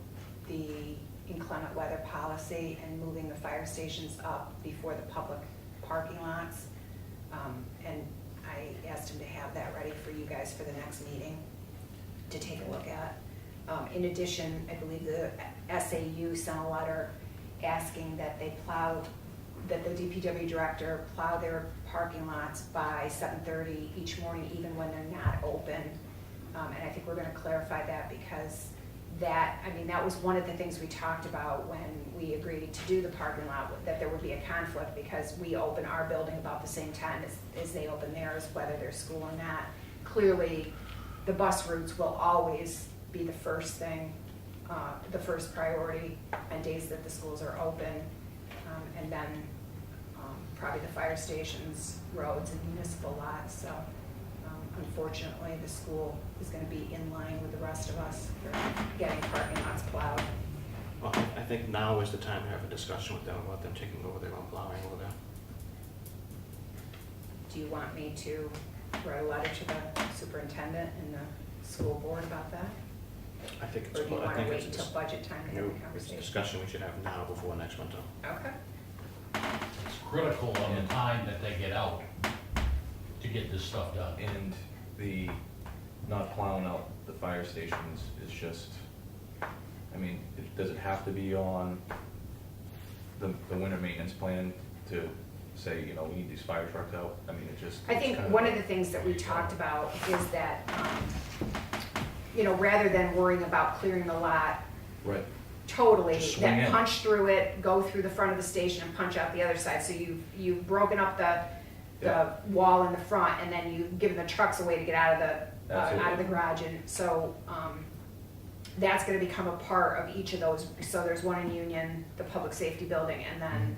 the inclement weather policy and moving the fire stations up before the public parking lots. And I asked him to have that ready for you guys for the next meeting to take a look at. In addition, I believe the SAU sent a letter asking that they plow, that the DPW director plow their parking lots by 7:30 each morning, even when they're not open. And I think we're gonna clarify that because that was one of the things we talked about when we agreed to do the parking lot, that there would be a conflict because we open our building about the same time as they open theirs, whether they're school or not. Clearly, the bus routes will always be the first thing, the first priority on days that the schools are open. And then probably the fire stations, roads, and municipal lots. So unfortunately, the school is going to be in line with the rest of us for getting parking lots plowed. Well, I think now is the time to have a discussion with them about them taking over their own plowing over there. Do you want me to write a letter to the superintendent and the school board about that? I think it's, Or do you I want to think wait it's, until budget time to have a it's a conversation? discussion we should have now before next winter. Okay. It's critical of the time that they get out to get this stuff done. And the not plowing out the fire stations is just, I mean, does it have to be on the winter maintenance plan to say, you know, we need these fire trucks out? I mean, it just. I think one of the things that we talked about is that, you know, rather than worrying about clearing the lot Right. totally, Just swing that in. punch through it, go through the front of the station and punch out the other side. So you've broken up the Yeah. wall in the front, and then you've given the trucks a way to get out of the Absolutely. garage. And so that's going to become a part of each of those. So there's one in Union, the public safety building, and then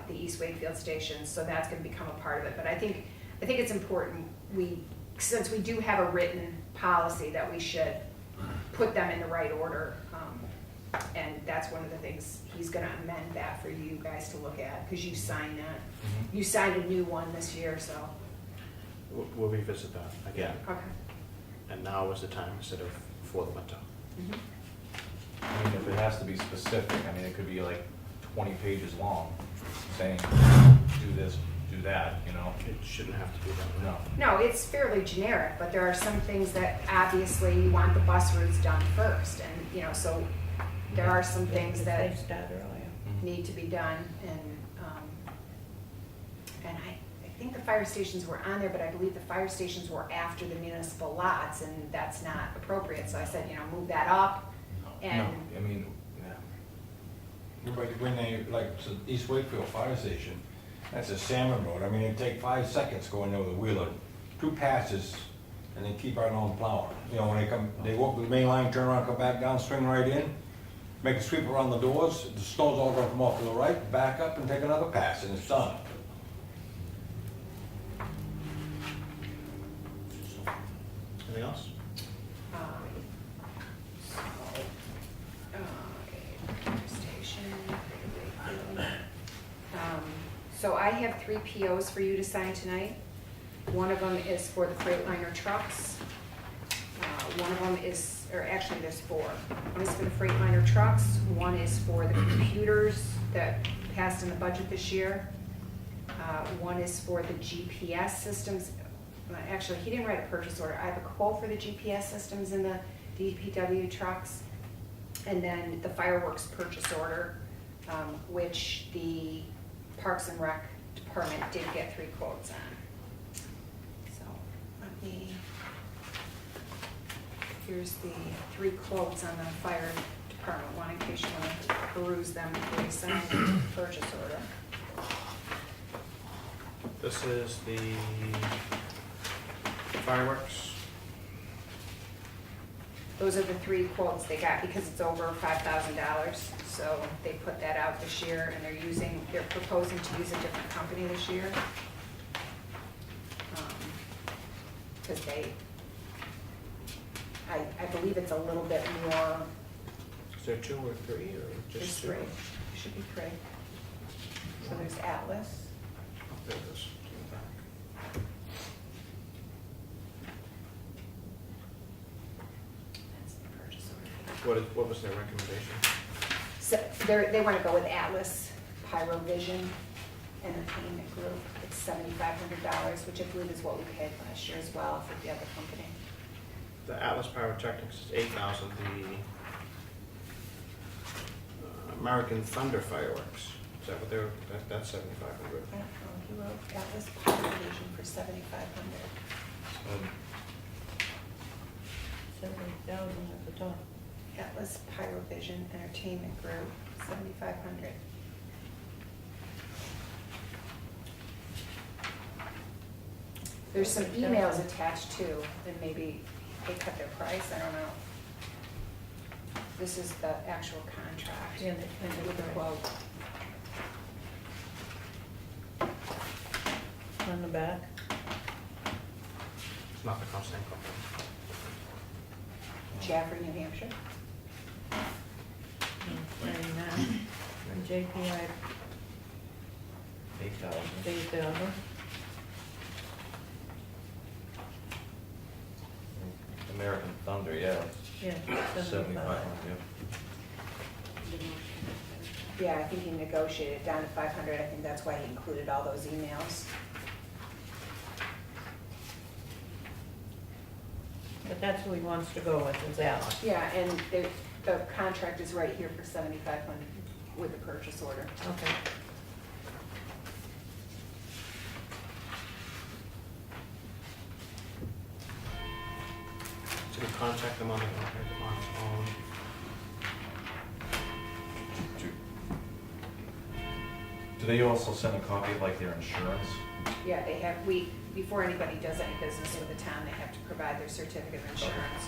the East Wakefield station. So that's going to become a part of it. But I think it's important since we do have a written policy, that we should put them in the right order. And that's one of the things he's gonna amend that for you guys to look at, because you signed that. You signed a new one this year, so. We'll revisit that again. Okay. And now is the time instead of before the winter. I mean, if it has to be specific, I mean, it could be like 20 pages long, saying, do this, do that, you know? It shouldn't have to be that way. No. No, it's fairly generic, but there are some things that obviously you want the bus routes done first, and, you know, so there are some things that They start earlier. need to be done, and I think the fire stations were on there, but I believe the fire stations were after the municipal lots, and that's not appropriate, so I said, you know, move that up, and. No, I mean, yeah. But when they, like, so East Wakefield Fire Station, that's a salmon road. I mean, it'd take 5 seconds going there with a wheeler, 2 passes, and they keep right on plowing. You know, when they walk the main line, turn around, come back down, swing right in, make a sweep around the doors, the snow's all gonna come off to the right, back up and take another pass, and it's done. Anything else? So I have 3 POs for you to sign tonight. One of them is for the Freightliner trucks. One of them is, or actually there's 4. One is for the Freightliner trucks, one is for the computers that passed in the budget this year. One is for the GPS systems. Actually, he didn't write a purchase order. I have a quote for the GPS systems in the DPW trucks. And then the fireworks purchase order, which the Parks and Rec Department did get 3 quotes on. So let me, here's the 3 quotes on the fire department one, in case you want to peruse them before you sign the purchase order. This is the fireworks. Those are the 3 quotes they got because it's over $5,000. So they put that out this year, and they're proposing to use a different company this year. Because I believe it's a little bit more, there 2 or 3 or There's just 2? 3. Should be 3. So there's Atlas. Oh, there it is. In the back. That's the purchase order. What was their recommendation? So they want to go with Atlas Pyrovision Entertainment Group. It's $7,500, which I believe is what we paid last year as well for the other company. The Atlas Pyrotechnics is $8,000. The American Thunder Fireworks, is that what they're, that's $7,500. He wrote Atlas Pyrovision for $7,500. 70,000 at the top. Atlas Pyrovision Entertainment Group, 7,500. There's some emails attached too, and maybe they cut their price, I don't know. This is the actual contract. Yeah, and with the quote. On the back. It's not the same company. Jaffrey, New Hampshire. And JPI, 8,000. 8,000. American Thunder, yeah, Yeah, 7,500, yeah. Yeah, I think he negotiated down to 500, I think that's why he included all those emails. But that's who he wants to go with, is Atlas. Yeah, and the contract is right here for 7,500 with the purchase order. Okay. So we contact them on his own. Do they also send a copy of like their insurance? Yeah, they have, before anybody does any business with the town, they have to provide their certificate of insurance.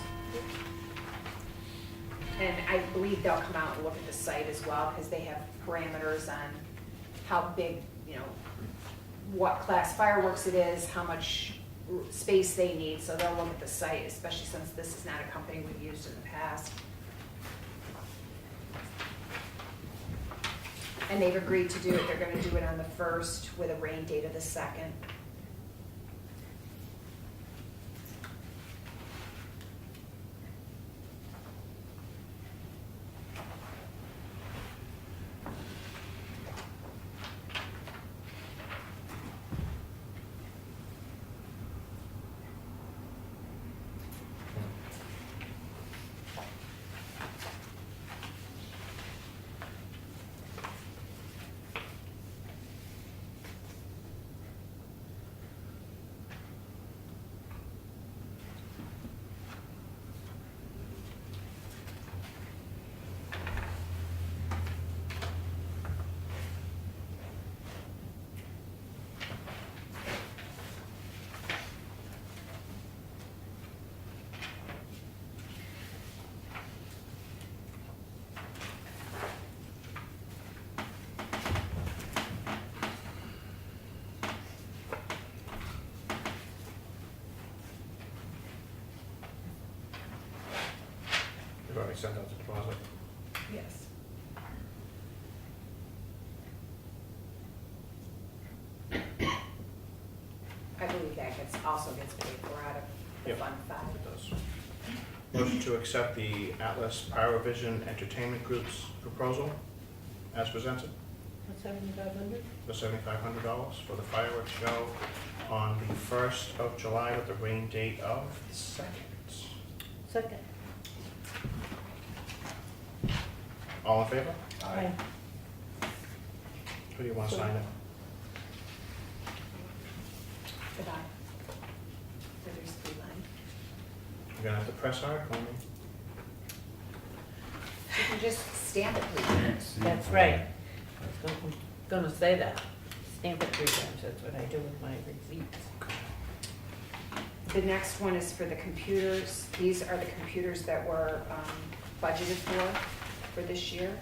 And I believe they'll come out and look at the site as well, because they have parameters on how big, you know, what class fireworks it is, how much space they need, so they'll look at the site, especially since this is not a company we've used in the past. And they've agreed to do it, they're gonna do it on the 1st with a rain date of the 2nd. They've already sent out the deposit. Yes. I believe that also gets paid for out of the Yep. Fund 5. It does. Motion to accept the Atlas Pyrovision Entertainment Group's proposal as presented What's 7,500? for $7,500 for the fireworks show on the 1st of July with the rain date of the 2nd. Second. All in favor? Aye. Who do you want to sign it? Goodbye. So there's 3 lines. You're gonna have to press hard, Connie. You can just stamp it 3 times. That's right. I was gonna say that. Stamp it 3 times, that's what I do with my receipts. The next one is for the computers. These are the computers that were budgeted for this year.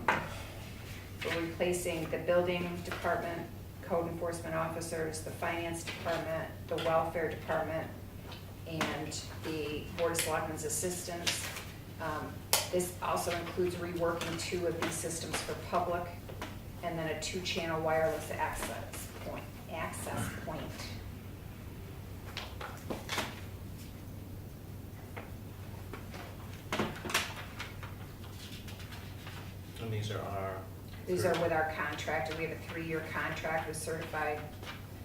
We're replacing the building department, code enforcement officers, the finance department, the welfare department, and the board of selectmen's assistants. This also includes reworking 2 of these systems for public, and then a 2-channel wireless access point. And these are our. These are with our contract, and we have a 3-year contract with Certified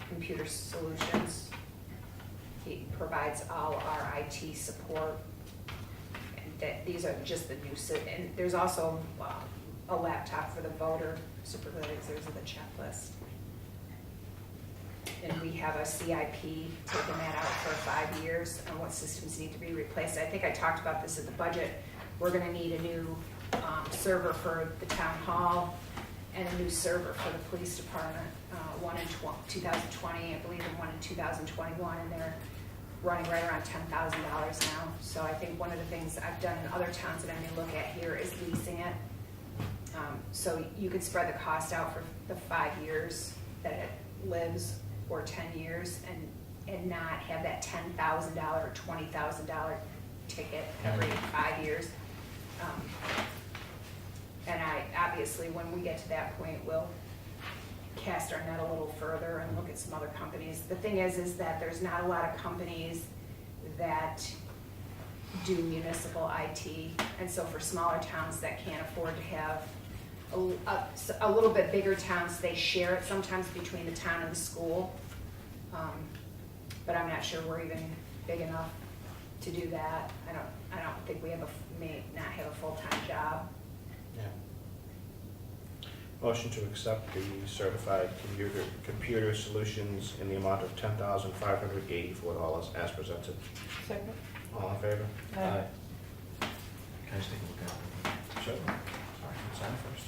Computer Solutions. He provides all our IT support. And these are just the new, and there's also a laptop for the voter supervisors of the checklist. And we have a CIP, taking that out for 5 years, and what systems need to be replaced. I think I talked about this at the budget. We're gonna need a new server for the town hall and a new server for the police department, one in 2020, I believe, and one in 2021, and they're running right around $10,000 now. So I think one of the things I've done in other towns that I may look at here is leasing it. So you could spread the cost out for the 5 years that it lives, or 10 years, and not have that $10,000 or $20,000 ticket every 5 years. And obviously, when we get to that point, we'll cast our net a little further and look at some other companies. The thing is that there's not a lot of companies that do municipal IT, and so for smaller towns that can't afford to have a little bit bigger towns, they share it sometimes between the town and the school. But I'm not sure we're even big enough to do that. I don't think we may not have a full-time job. Yeah. Motion to accept the certified computer solutions in the amount of $10,584 as presented. Second. All in favor? Can I just take a look at it? Sure. Sorry, sign first.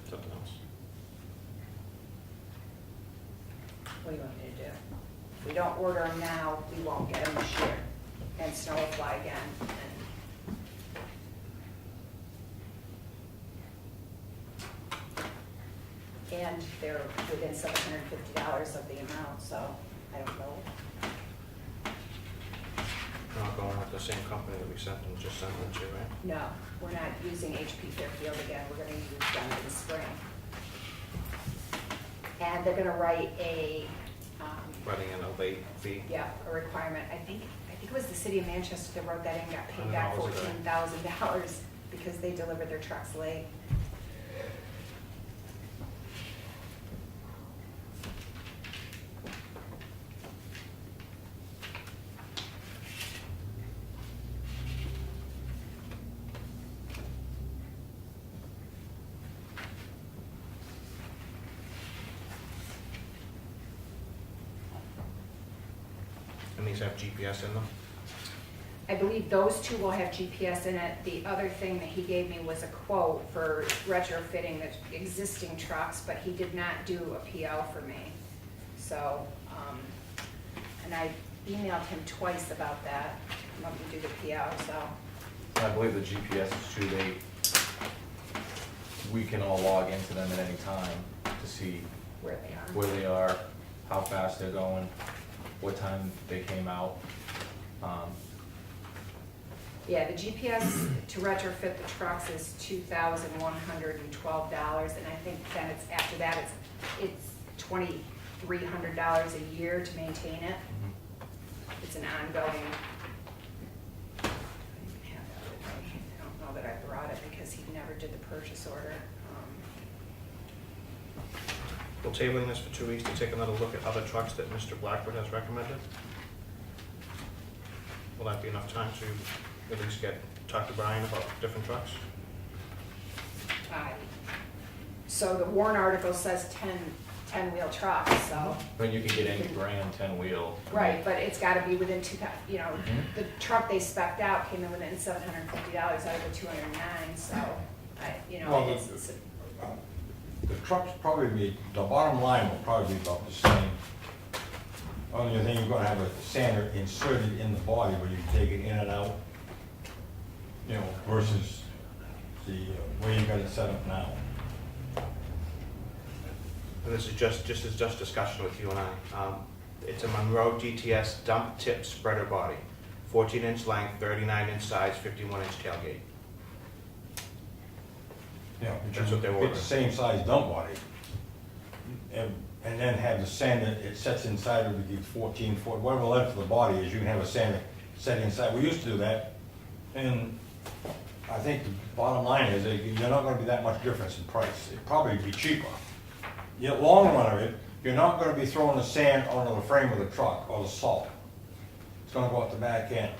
Something else. What do you want me to do? If we don't order them now, we won't get them this year, and snow will fly again. And they're within $750 of the amount, so I don't know. We're not going with the same company that we sent them to, right? No, we're not using HP Fairfield again, we're gonna use them in the spring. And they're gonna write Writing in a late fee. a requirement. I think it was the city of Manchester that wrote that in, got paid back $100 a day. $14,000 because they delivered their trucks late. And these have GPS in them? I believe those 2 will have GPS in it. The other thing that he gave me was a quote for retrofitting the existing trucks, but he did not do a PO for me. So, and I emailed him twice about that, let me do the PO, so. I believe the GPS is too late. We can all log into them at any time to see Where they are. where they are, how fast they're going, what time they came out. Yeah, the GPS to retrofit the trucks is $2,112, and I think then it's, after that, it's $2,300 a year to maintain it. It's an ongoing. I don't know that I brought it because he never did the purchase order. We're tabling this for 2 weeks to take another look at other trucks that Mr. Blackwood has recommended. Will that be enough time to at least talk to Brian about different trucks? So the warrant article says 10-wheel trucks, so. But you can get any brand 10-wheel. Right, but it's gotta be within the truck they spec'd out came in within $750 out of the 209, so, Well, it's. The trucks probably be, the bottom line will probably be about the same. Only thing, you're gonna have a sander inserted in the body where you can take it in and out, versus the way you got it set up now. And this is just discussion with you and I. It's a Monroe GTS dump tip spreader body, 14-inch length, 39-inch size, 51-inch tailgate. Yeah, That's what they get ordered. the same size dump body. And then have the sander, it sets inside of the 14 foot, whatever length of the body is, you can have a sander set inside. We used to do that, and I think the bottom line is that you're not gonna be that much difference in price. It'd probably be cheaper. Yet long run of it, you're not gonna be throwing the sand onto the frame of the truck or the salt. It's gonna go out the back end.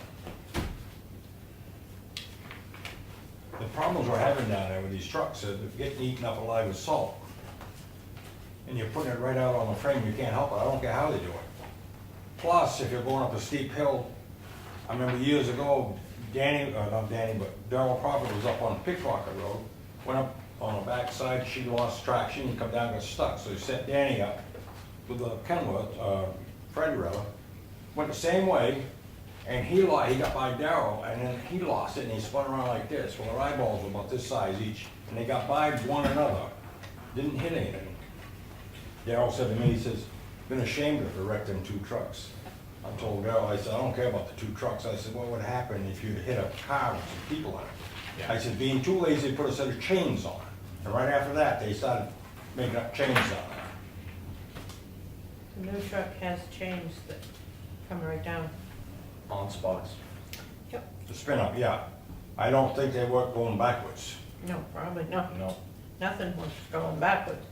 The problems we're having down there with these trucks is they're getting eaten up alive with salt. And you're putting it right out on the frame, you can't help it, I don't care how they do it. Plus, if you're going up a steep hill, I remember years ago, not Danny, but Darrell Prophet was up on Pickpocket Road, went up on the backside, she lost traction, and come down and got stuck, so he set Danny up with the Kenworth, Fred rather, went the same way, and he got by Darrell, and then he lost it, and he spun around like this. Well, their eyeballs were about this size each, and they got by one another, didn't hit anything. Darrell said to me, he says, been ashamed of to wreck them 2 trucks. I told Darrell, I said, I don't care about the 2 trucks. I said, what would happen if you'd hit a car with some people in it? Yeah. I said, being too lazy to put a set of chains on. And right after that, they started making up chains on it. The new truck has chains that come right down. On spots. The spin up, yeah. I don't think they work going backwards. No, probably not. No. Nothing was going backwards.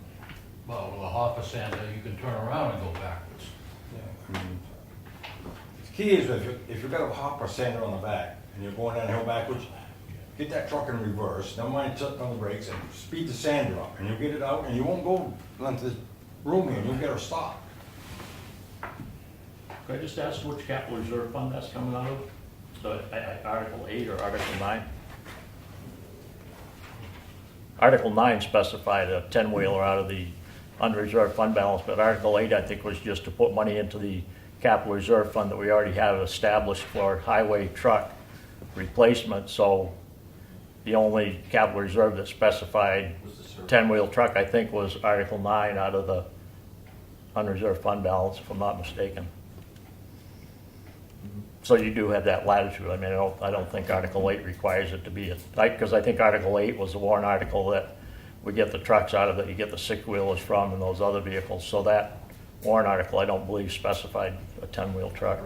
Well, with a hopper sander, you can turn around and go backwards. Yeah, I mean, the key is if you've got a hopper sander on the back and you're going downhill backwards, get that truck in reverse, never mind sitting on the brakes, and speed the sander up, and you'll get it out, and you won't go into the room here, and you'll get her stopped. Could I just ask which capital reserve fund that's coming out of? So, Article 8 or Article 9? Article 9 specified a 10-wheeler out of the unreserved fund balance, but Article 8, I think, was just to put money into the capital reserve fund that we already have established for highway truck replacement. So the only capital reserve that specified 10-wheel truck, I think, was Article 9 out of the unreserved fund balance, if I'm not mistaken. So you do have that latitude. I mean, I don't think Article 8 requires it to be, because I think Article 8 was the warrant article that we get the trucks out of, that you get the 6-wheelers from and those other vehicles. So that warrant article, I don't believe, specified a 10-wheel truck.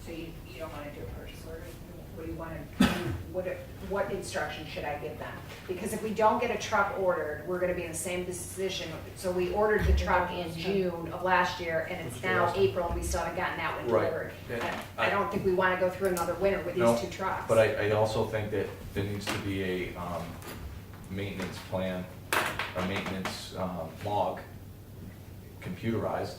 So you don't want to do a purchase order? What do you want to, what instruction should I give them? Because if we don't get a truck ordered, we're going to be in the same position. So we ordered the truck in June of last year, and it's now April, and we still haven't gotten that one Right. delivered. Yeah. I don't think we want to go through another winter with No, these 2 trucks. But I also think that there needs to be a maintenance plan, a maintenance log, computerized,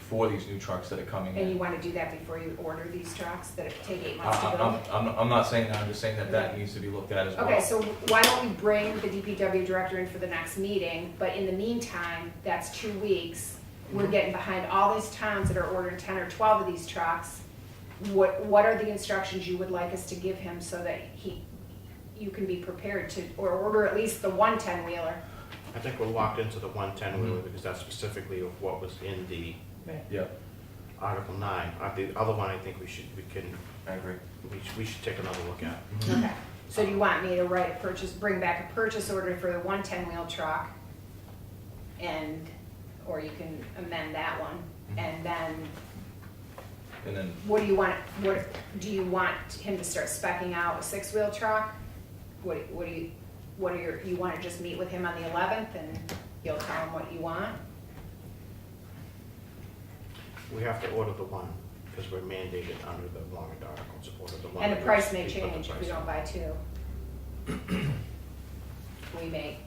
for these new trucks that are coming in. And you want to do that before you order these trucks, that take 8 months to I'm build? I'm not saying that, I'm just saying that needs to be looked at as well. Okay, so why don't we bring the DPW director in for the next meeting, but in the meantime, that's 2 weeks. We're getting behind all these towns that are ordering 10 or 12 of these trucks. What are the instructions you would like us to give him so that you can be prepared to, or order at least the 1 10-wheeler? I think we're locked into the 1 10-wheeler because that's specifically of what was in the Yeah, Article 9. The other one, I think I agree. we should take another look at. Okay, so do you want me to bring back a purchase order for the 1 10-wheel truck? Or you can amend that one, and then what do you want him to start speccing out a 6-wheel truck? You want to just meet with him on the 11th and you'll tell him what you want? We have to order the 1 because we're mandated under the warrant article to order the 1. And the price may change if we don't buy 2.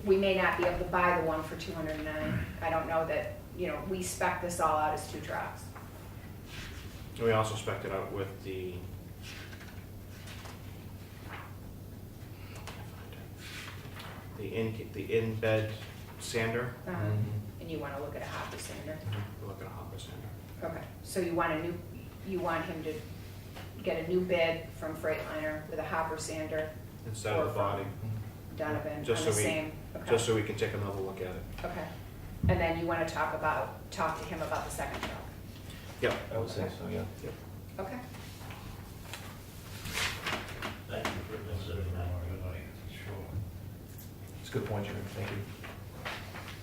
We may not be able to buy the 1 for $209. I don't know that, we spec this all out as 2 trucks. We also spec'd it out with the in-bed sander. And you want to look at a hopper sander? Look at a hopper sander. Okay, so you want him to get a new bed from Freightliner with a hopper sander? Instead of the body. Donovan on the Just so we- same. Okay. Just so we can take another look at it. Okay. And then you want to talk to him about the second truck? Yep. I would say so, yeah. Okay. Thank you for considering that. Sure. It's a good point, Jeremy, thank you.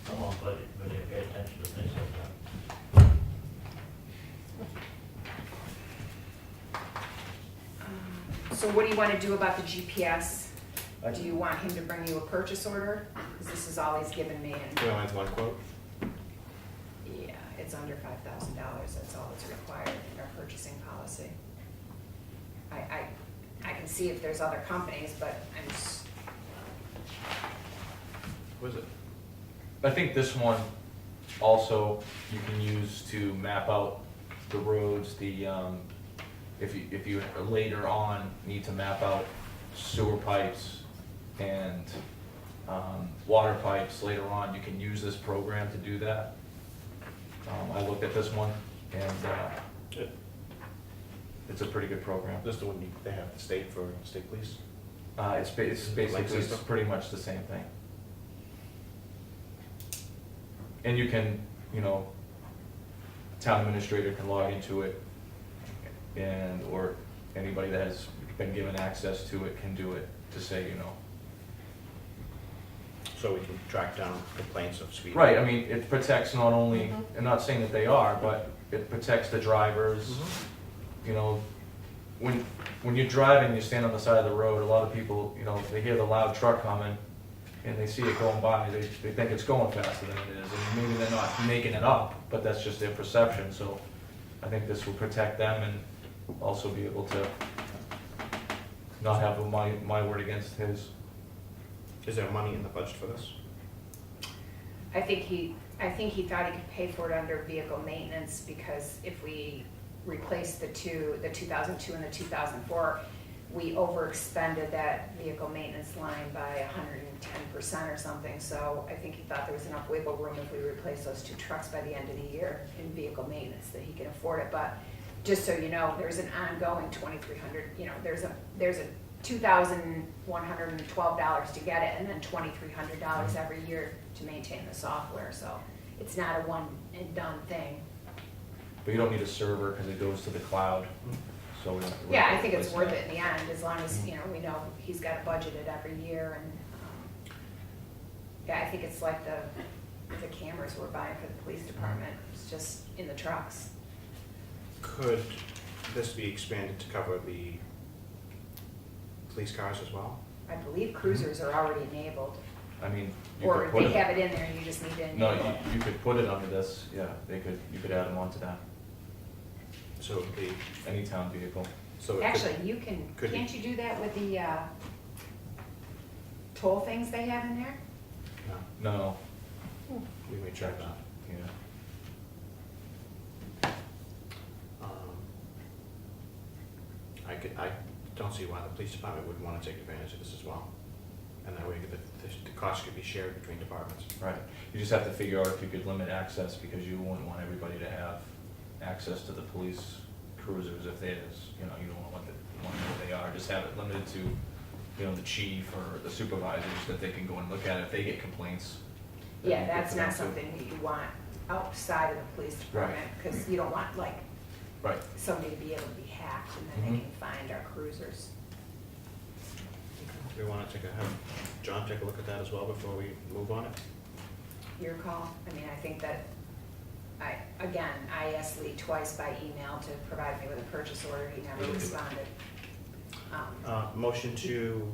Someone but they pay attention to things like that. So what do you want to do about the GPS? Do you want him to bring you a purchase order? Because this is all he's given me, and We only have one quote? yeah, it's under $5,000. That's all that's required in our purchasing policy. I can see if there's other companies, but I'm just, What is it? I think this one also you can use to map out the roads, if you later on need to map out sewer pipes and water pipes later on, you can use this program to do that. I looked at this one and it's a pretty good program. This is the one they have the state for state police? It's basically, it's system? pretty much the same thing. And you can, town administrator can log into it, or anybody that has been given access to it can do it to say, So we can track down complaints of speed. Right, I mean, it protects not only, I'm not saying that they are, but it protects the drivers. When you're driving, you stand on the side of the road, a lot of people, they hear the loud truck coming, and they see it going by, they think it's going faster than it is, and maybe they're not making it up, but that's just their perception, so I think this will protect them and also be able to not have my word against his. Is there money in the budget for this? I think he thought he could pay for it under vehicle maintenance, because if we replace the 2002 and the 2004, we overexpended that vehicle maintenance line by 110% or something. So I think he thought there was enough wiggle room if we replace those two trucks by the end of the year in vehicle maintenance, that he can afford it. But just so you know, there's an ongoing $2,300, there's a $2,112 to get it, and then $2,300 every year to maintain the software. So it's not a one and done thing. But you don't need a server because it goes to the cloud, so we don't have to. Yeah, I think it's replace worth that. it in the end, as long as, we know he's got it budgeted every year, and, yeah, I think it's like the cameras we're buying for the police department, it's just in the trucks. Could this be expanded to cover the police cars as well? I believe cruisers are already enabled, I mean, you or could put they it. have it in there and you just need to enable No, it. you could put it under this, yeah, you could add them onto that, So it would be, any town vehicle. so it could, Actually, you can, could be- can't you do that with the, toll things they have in there? no, No, we may check that. yeah. I don't see why the police department wouldn't want to take advantage of this as well. And that way the cost could be shared between departments. Right, you just have to figure out if you could limit access, because you wouldn't want everybody to have access to the police cruisers if there's, you don't want to know what they are, just have it limited to, the chief or the supervisors, that they can go and look at it if they get complaints. then Yeah, good that's for them not too. something that you want outside of the police department, because you don't want, Right, somebody to be able to be hacked, and then they Mhm. can find our cruisers. Do we want to have John take a look at that as well before we move on it? Your call. I mean, I think that, I asked Lee twice by email to provide me with a purchase order, he never responded. Motion to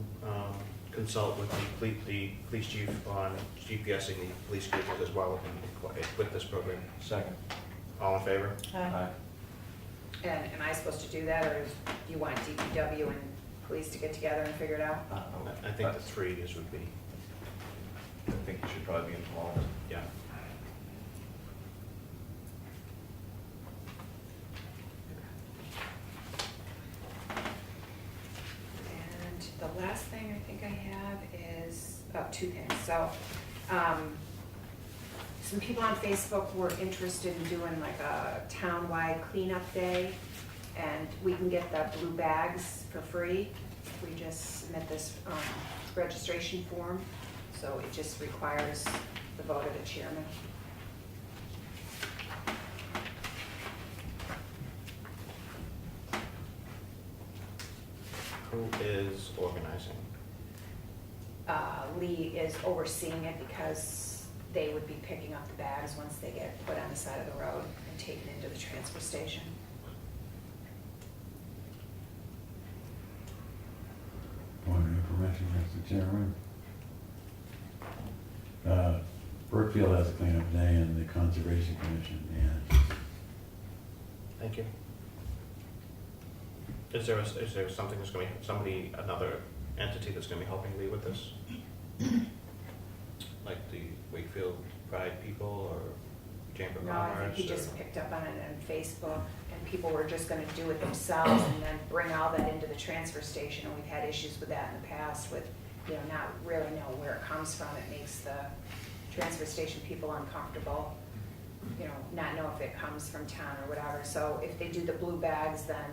consult with the police chief on GPSing the police cruisers as well with this program. second. All in favor? Aye. And am I supposed to do that, or do you want DPW and police to get together and figure it out? I think the three is would be, I think you should probably be involved. yeah. And the last thing I think I have is, two things. So, some people on Facebook were interested in doing like a town-wide cleanup day, and we can get the blue bags for free if we just submit this registration form, so it just requires the vote of the chairman. Who is organizing? Lee is overseeing it because they would be picking up the bags once they get put on the side of the road and taken into the transfer station. Point of information, Mr. Chairman. Brookfield has a cleanup day and the Conservation Commission manages. Thank you. Is there something that's going to be, another entity that's going to be helping Lee with this? Like the Wakefield Pride people or Chamber of No, I think Commerce? he just picked up on it on Facebook, and people were just gonna do it themselves and then bring all that into the transfer station, and we've had issues with that in the past with, you know, not really know where it comes from. It makes the transfer station people uncomfortable, you know, not know if it comes from town or whatever. So if they do the blue bags, then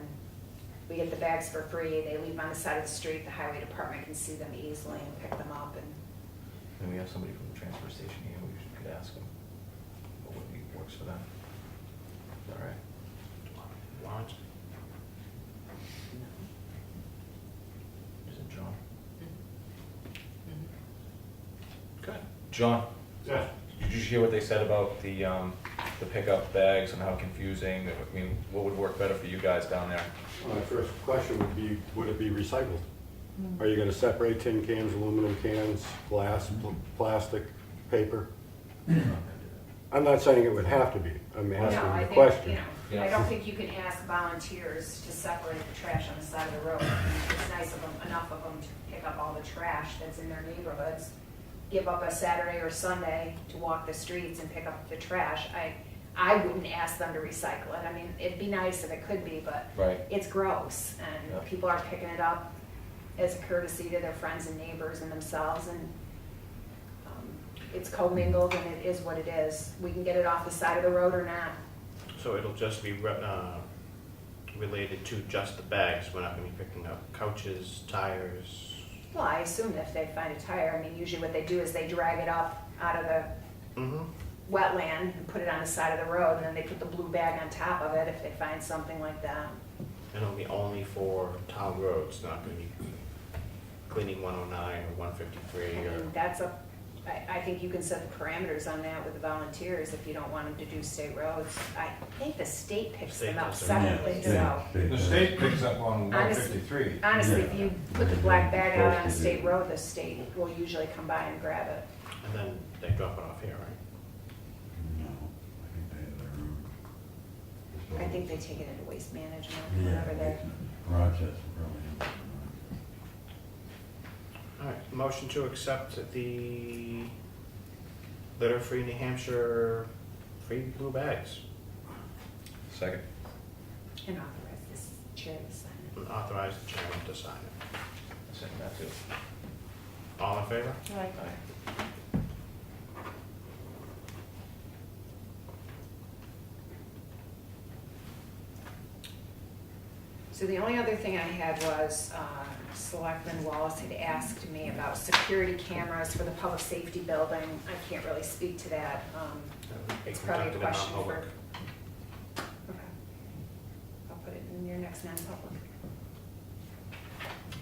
we get the bags for free. They leave on the side of the street. The highway department can see them easily and pick them up. And we have somebody from the transfer station here, we could ask them what would be, works for them. Is that right? Lawrence? Is it John? Good. John? Yeah. Did you hear what they said about the pickup bags and how confusing? I mean, what would work better for you guys down there? My first question would be, would it be recycled? Are you gonna separate tin cans, aluminum cans, glass, plastic, paper? I'm not saying it would have to be, I'm No, asking I the think, question. you know, I don't think you can ask volunteers to separate the trash on the side of the road. It's nice of them, enough of them to pick up all the trash that's in their neighborhoods, give up a Saturday or Sunday to walk the streets and pick up the trash. I wouldn't ask them to recycle it. I mean, it'd be nice if it could be, but Right. it's gross, and Yeah. people are picking it up as a courtesy to their friends and neighbors and themselves, and it's commingled, and it is what it is. We can get it off the side of the road or not. So it'll just be related to just the bags? We're not going to be picking up couches, tires? Well, I assume if they find a tire, I mean, usually what they do is they drag it up out of the Mm-hmm. wetland and put it on the side of the road, and then they put the blue bag on top of it if they find something like that. And it'll be only for town roads, not going to be cleaning 109 or 153 or... And that's I think you can set the parameters on that with the volunteers if you don't want them to do state roads. I think the state picks them up State does separately, so. The state picks up on 153. Honestly, if Yeah. you put the black bag out on a Supposed to state do. road, the state will usually come by and grab it. And then they drop it off here, right? No, I think they have their own. I think they take it into waste management Yeah, whenever they're. Rochester probably. All right, motion to accept the litter-free New Hampshire free blue bags Second. And authorize this chair to sign it. and authorize the chairman to sign it. Second that too. All in favor? Right. Aye. So the only other thing I had was Selectman Wallace had asked me about security cameras for the public safety building. I can't really speak to that. It's probably a Conducted in question for. non-public. Okay. I'll put it in your next non-public.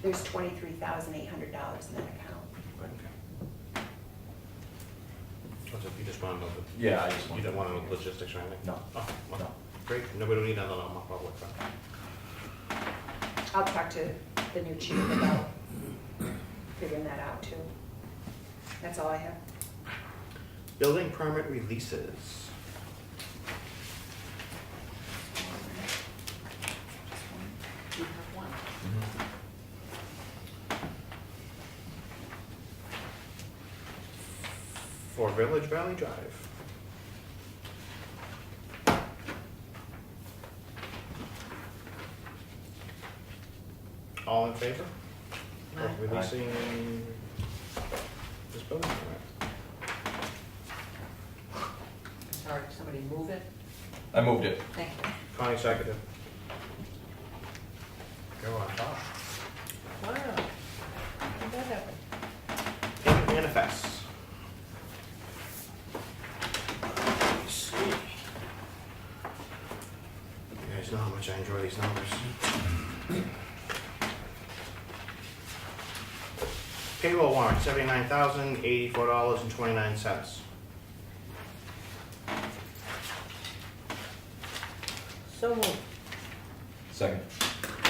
There's $23,800 in that account. Okay. What's it, you just want to know the... Yeah, I just You want. don't want to know the logistics or anything? No. Oh, well, No. great, nobody will need another non-public, then. I'll talk to the new chief about figuring that out too. That's all I have. Building permit releases. You have one. For Village Valley Drive. All in favor Aye. of releasing this building permit? Sorry, did somebody move it? I moved it. Thank you. Connie seconded. Go on top. Wow. How'd that happen? much I enjoy these numbers. Payroll warrant, $79,084.29. So moved. Second.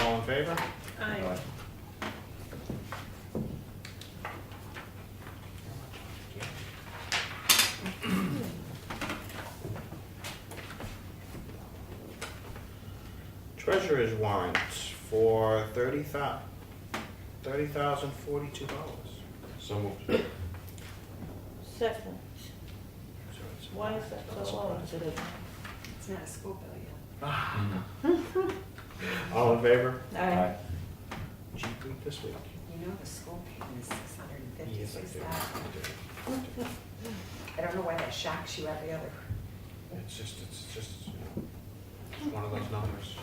All in favor? Aye. Treasurer's warrant for $30,042. So moved. Second. Why is that so low? Is it It's not a school bill yet. All in favor? Aye. Cheap week this week. You know the school payment is Yes, I $656,000. do. I don't know why that shocks you every other. It's just, you know, it's one of those numbers.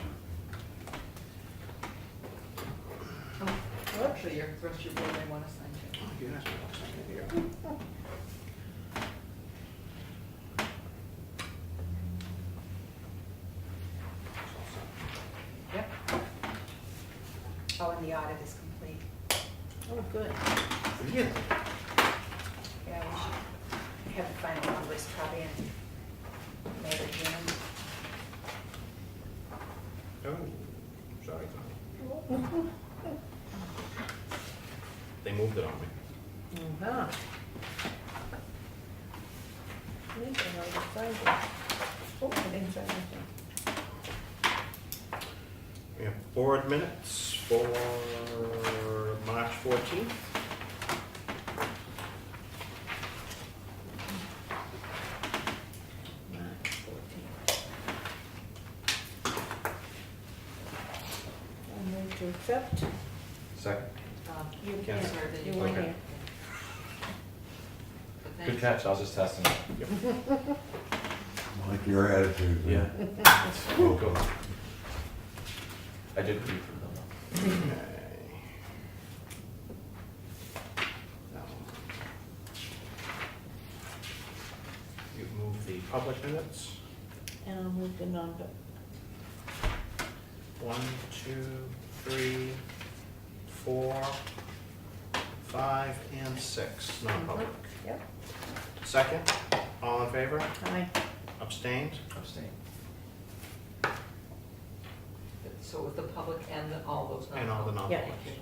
Well, actually, your, rest of your bill they want to sign too. Oh, you asked me about something here. Yep. Oh, and the audit is complete. Oh, good. Really? Yeah, we should have the final numbers probably in May or June. Oh, sorry. They moved it on me. Uh-huh. I think I already signed it. Oh, I didn't sign anything. We have board minutes for March 14th. March 14th. I move to accept. Second. You Can't can't, serve it. you weren't Okay. here. But Good thanks. catch, I was just testing it. Like your attitude. huh? Yeah. Oh, good. I did read through them. Okay. Now, you've moved the public minutes. And I'll move the non-public. 1, 2, 3, 4, 5, and 6, non-public. Yep. Second, all in favor? Aye. Abstained? Abstain. So with the public and all those. And all the non-public. non-publics.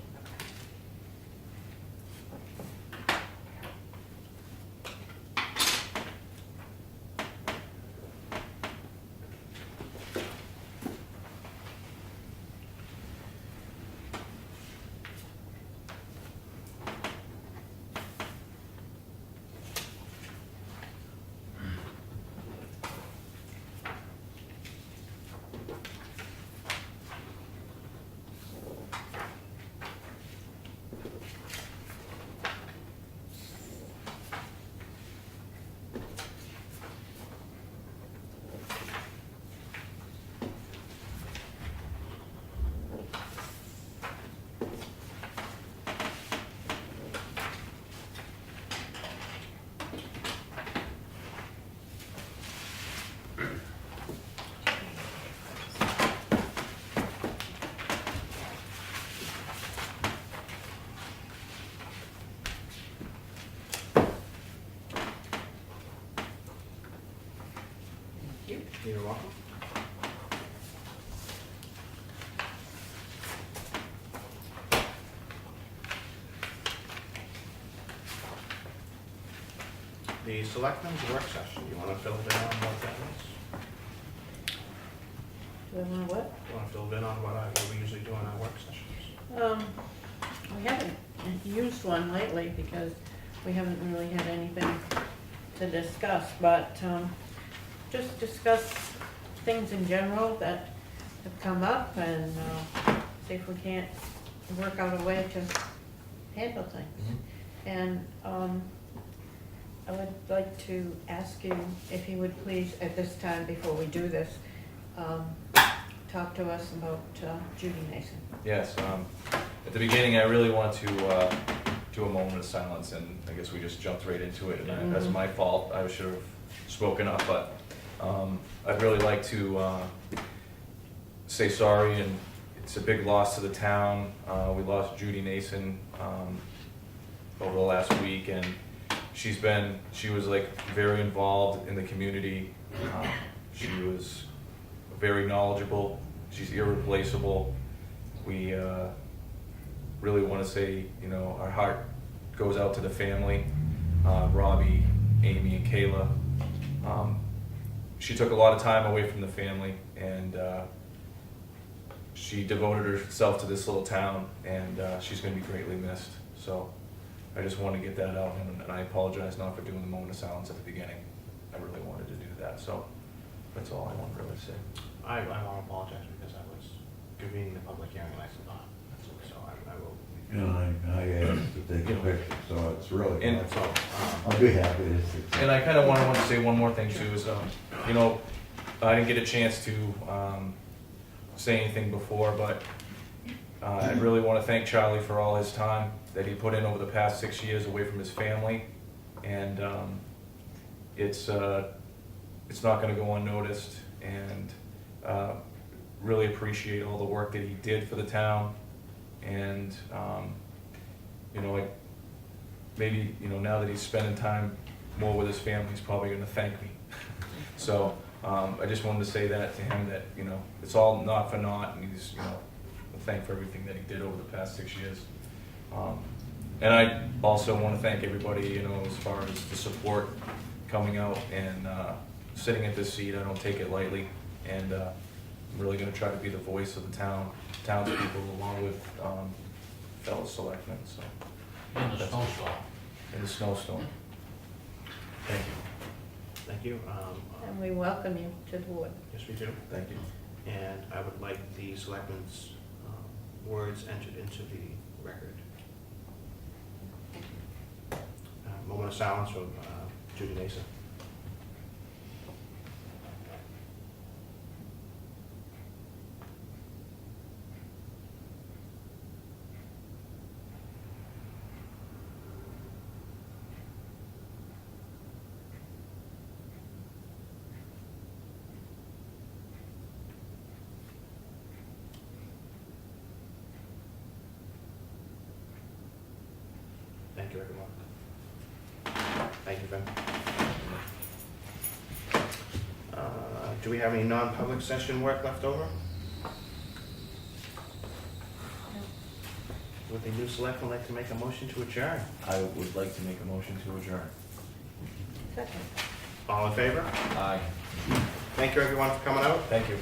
Okay. You're welcome. The Selectmen's work session, you want to fill in on what that is? Do I want to what? You want to fill in on what we usually do in our work sessions? We haven't used one lately because we haven't really had anything to discuss, but just discuss things in general that have come up and see if we can't work out a way to handle things. And I would like to ask you if you would please, at this time, before we do this, talk to us about Judy Mason. Yes, at the beginning, I really want to do a moment of silence, and I guess we just jumped right into it, and that's my fault. I should have spoken up, but I'd really like to say sorry, and it's a big loss to the town. We lost Judy Nason over the last week, and she was like very involved in the community. She was very knowledgeable. She's irreplaceable. We really want to say, our heart goes out to the family, Robbie, Amy, and Kayla. She took a lot of time away from the family, and she devoted herself to this little town, and she's going to be greatly missed. So I just want to get that out, and I apologize not for doing the moment of silence at the beginning. I really wanted to do that, so that's all I want to really say. I want to apologize because I was convening the public hearing and I forgot. So I will. I asked to take a picture, so it's really, And- I'll be happy to see. And I kind of want to say one more thing too, is, I didn't get a chance to say anything before, but I really want to thank Charlie for all his time that he put in over the past 6 years away from his family. And it's not going to go unnoticed, and really appreciate all the work that he did for the town. And maybe now that he's spending time more with his family, he's probably going to thank me. So I just wanted to say that to him, that it's all not for naught, and he's thank for everything that he did over the past 6 years. And I also want to thank everybody, as far as the support coming out and sitting at this seat. I don't take it lightly, and I'm really going to try to be the voice of the townspeople, along with fellow selectmen. So In the snowstorm. in the snowstorm. Thank you. Thank you. And we welcome you to the board. Yes, we do. Thank you. And I would like the selectmen's words entered into the record. Moment of silence from Judy Nason. Thank you, everyone. Thank you, Vin. Do we have any non-public session work left over? Would the new selectman like to make a motion to adjourn? I would like to make a motion to adjourn. Second. All in favor? Aye. Thank you, everyone, for coming out. Thank you.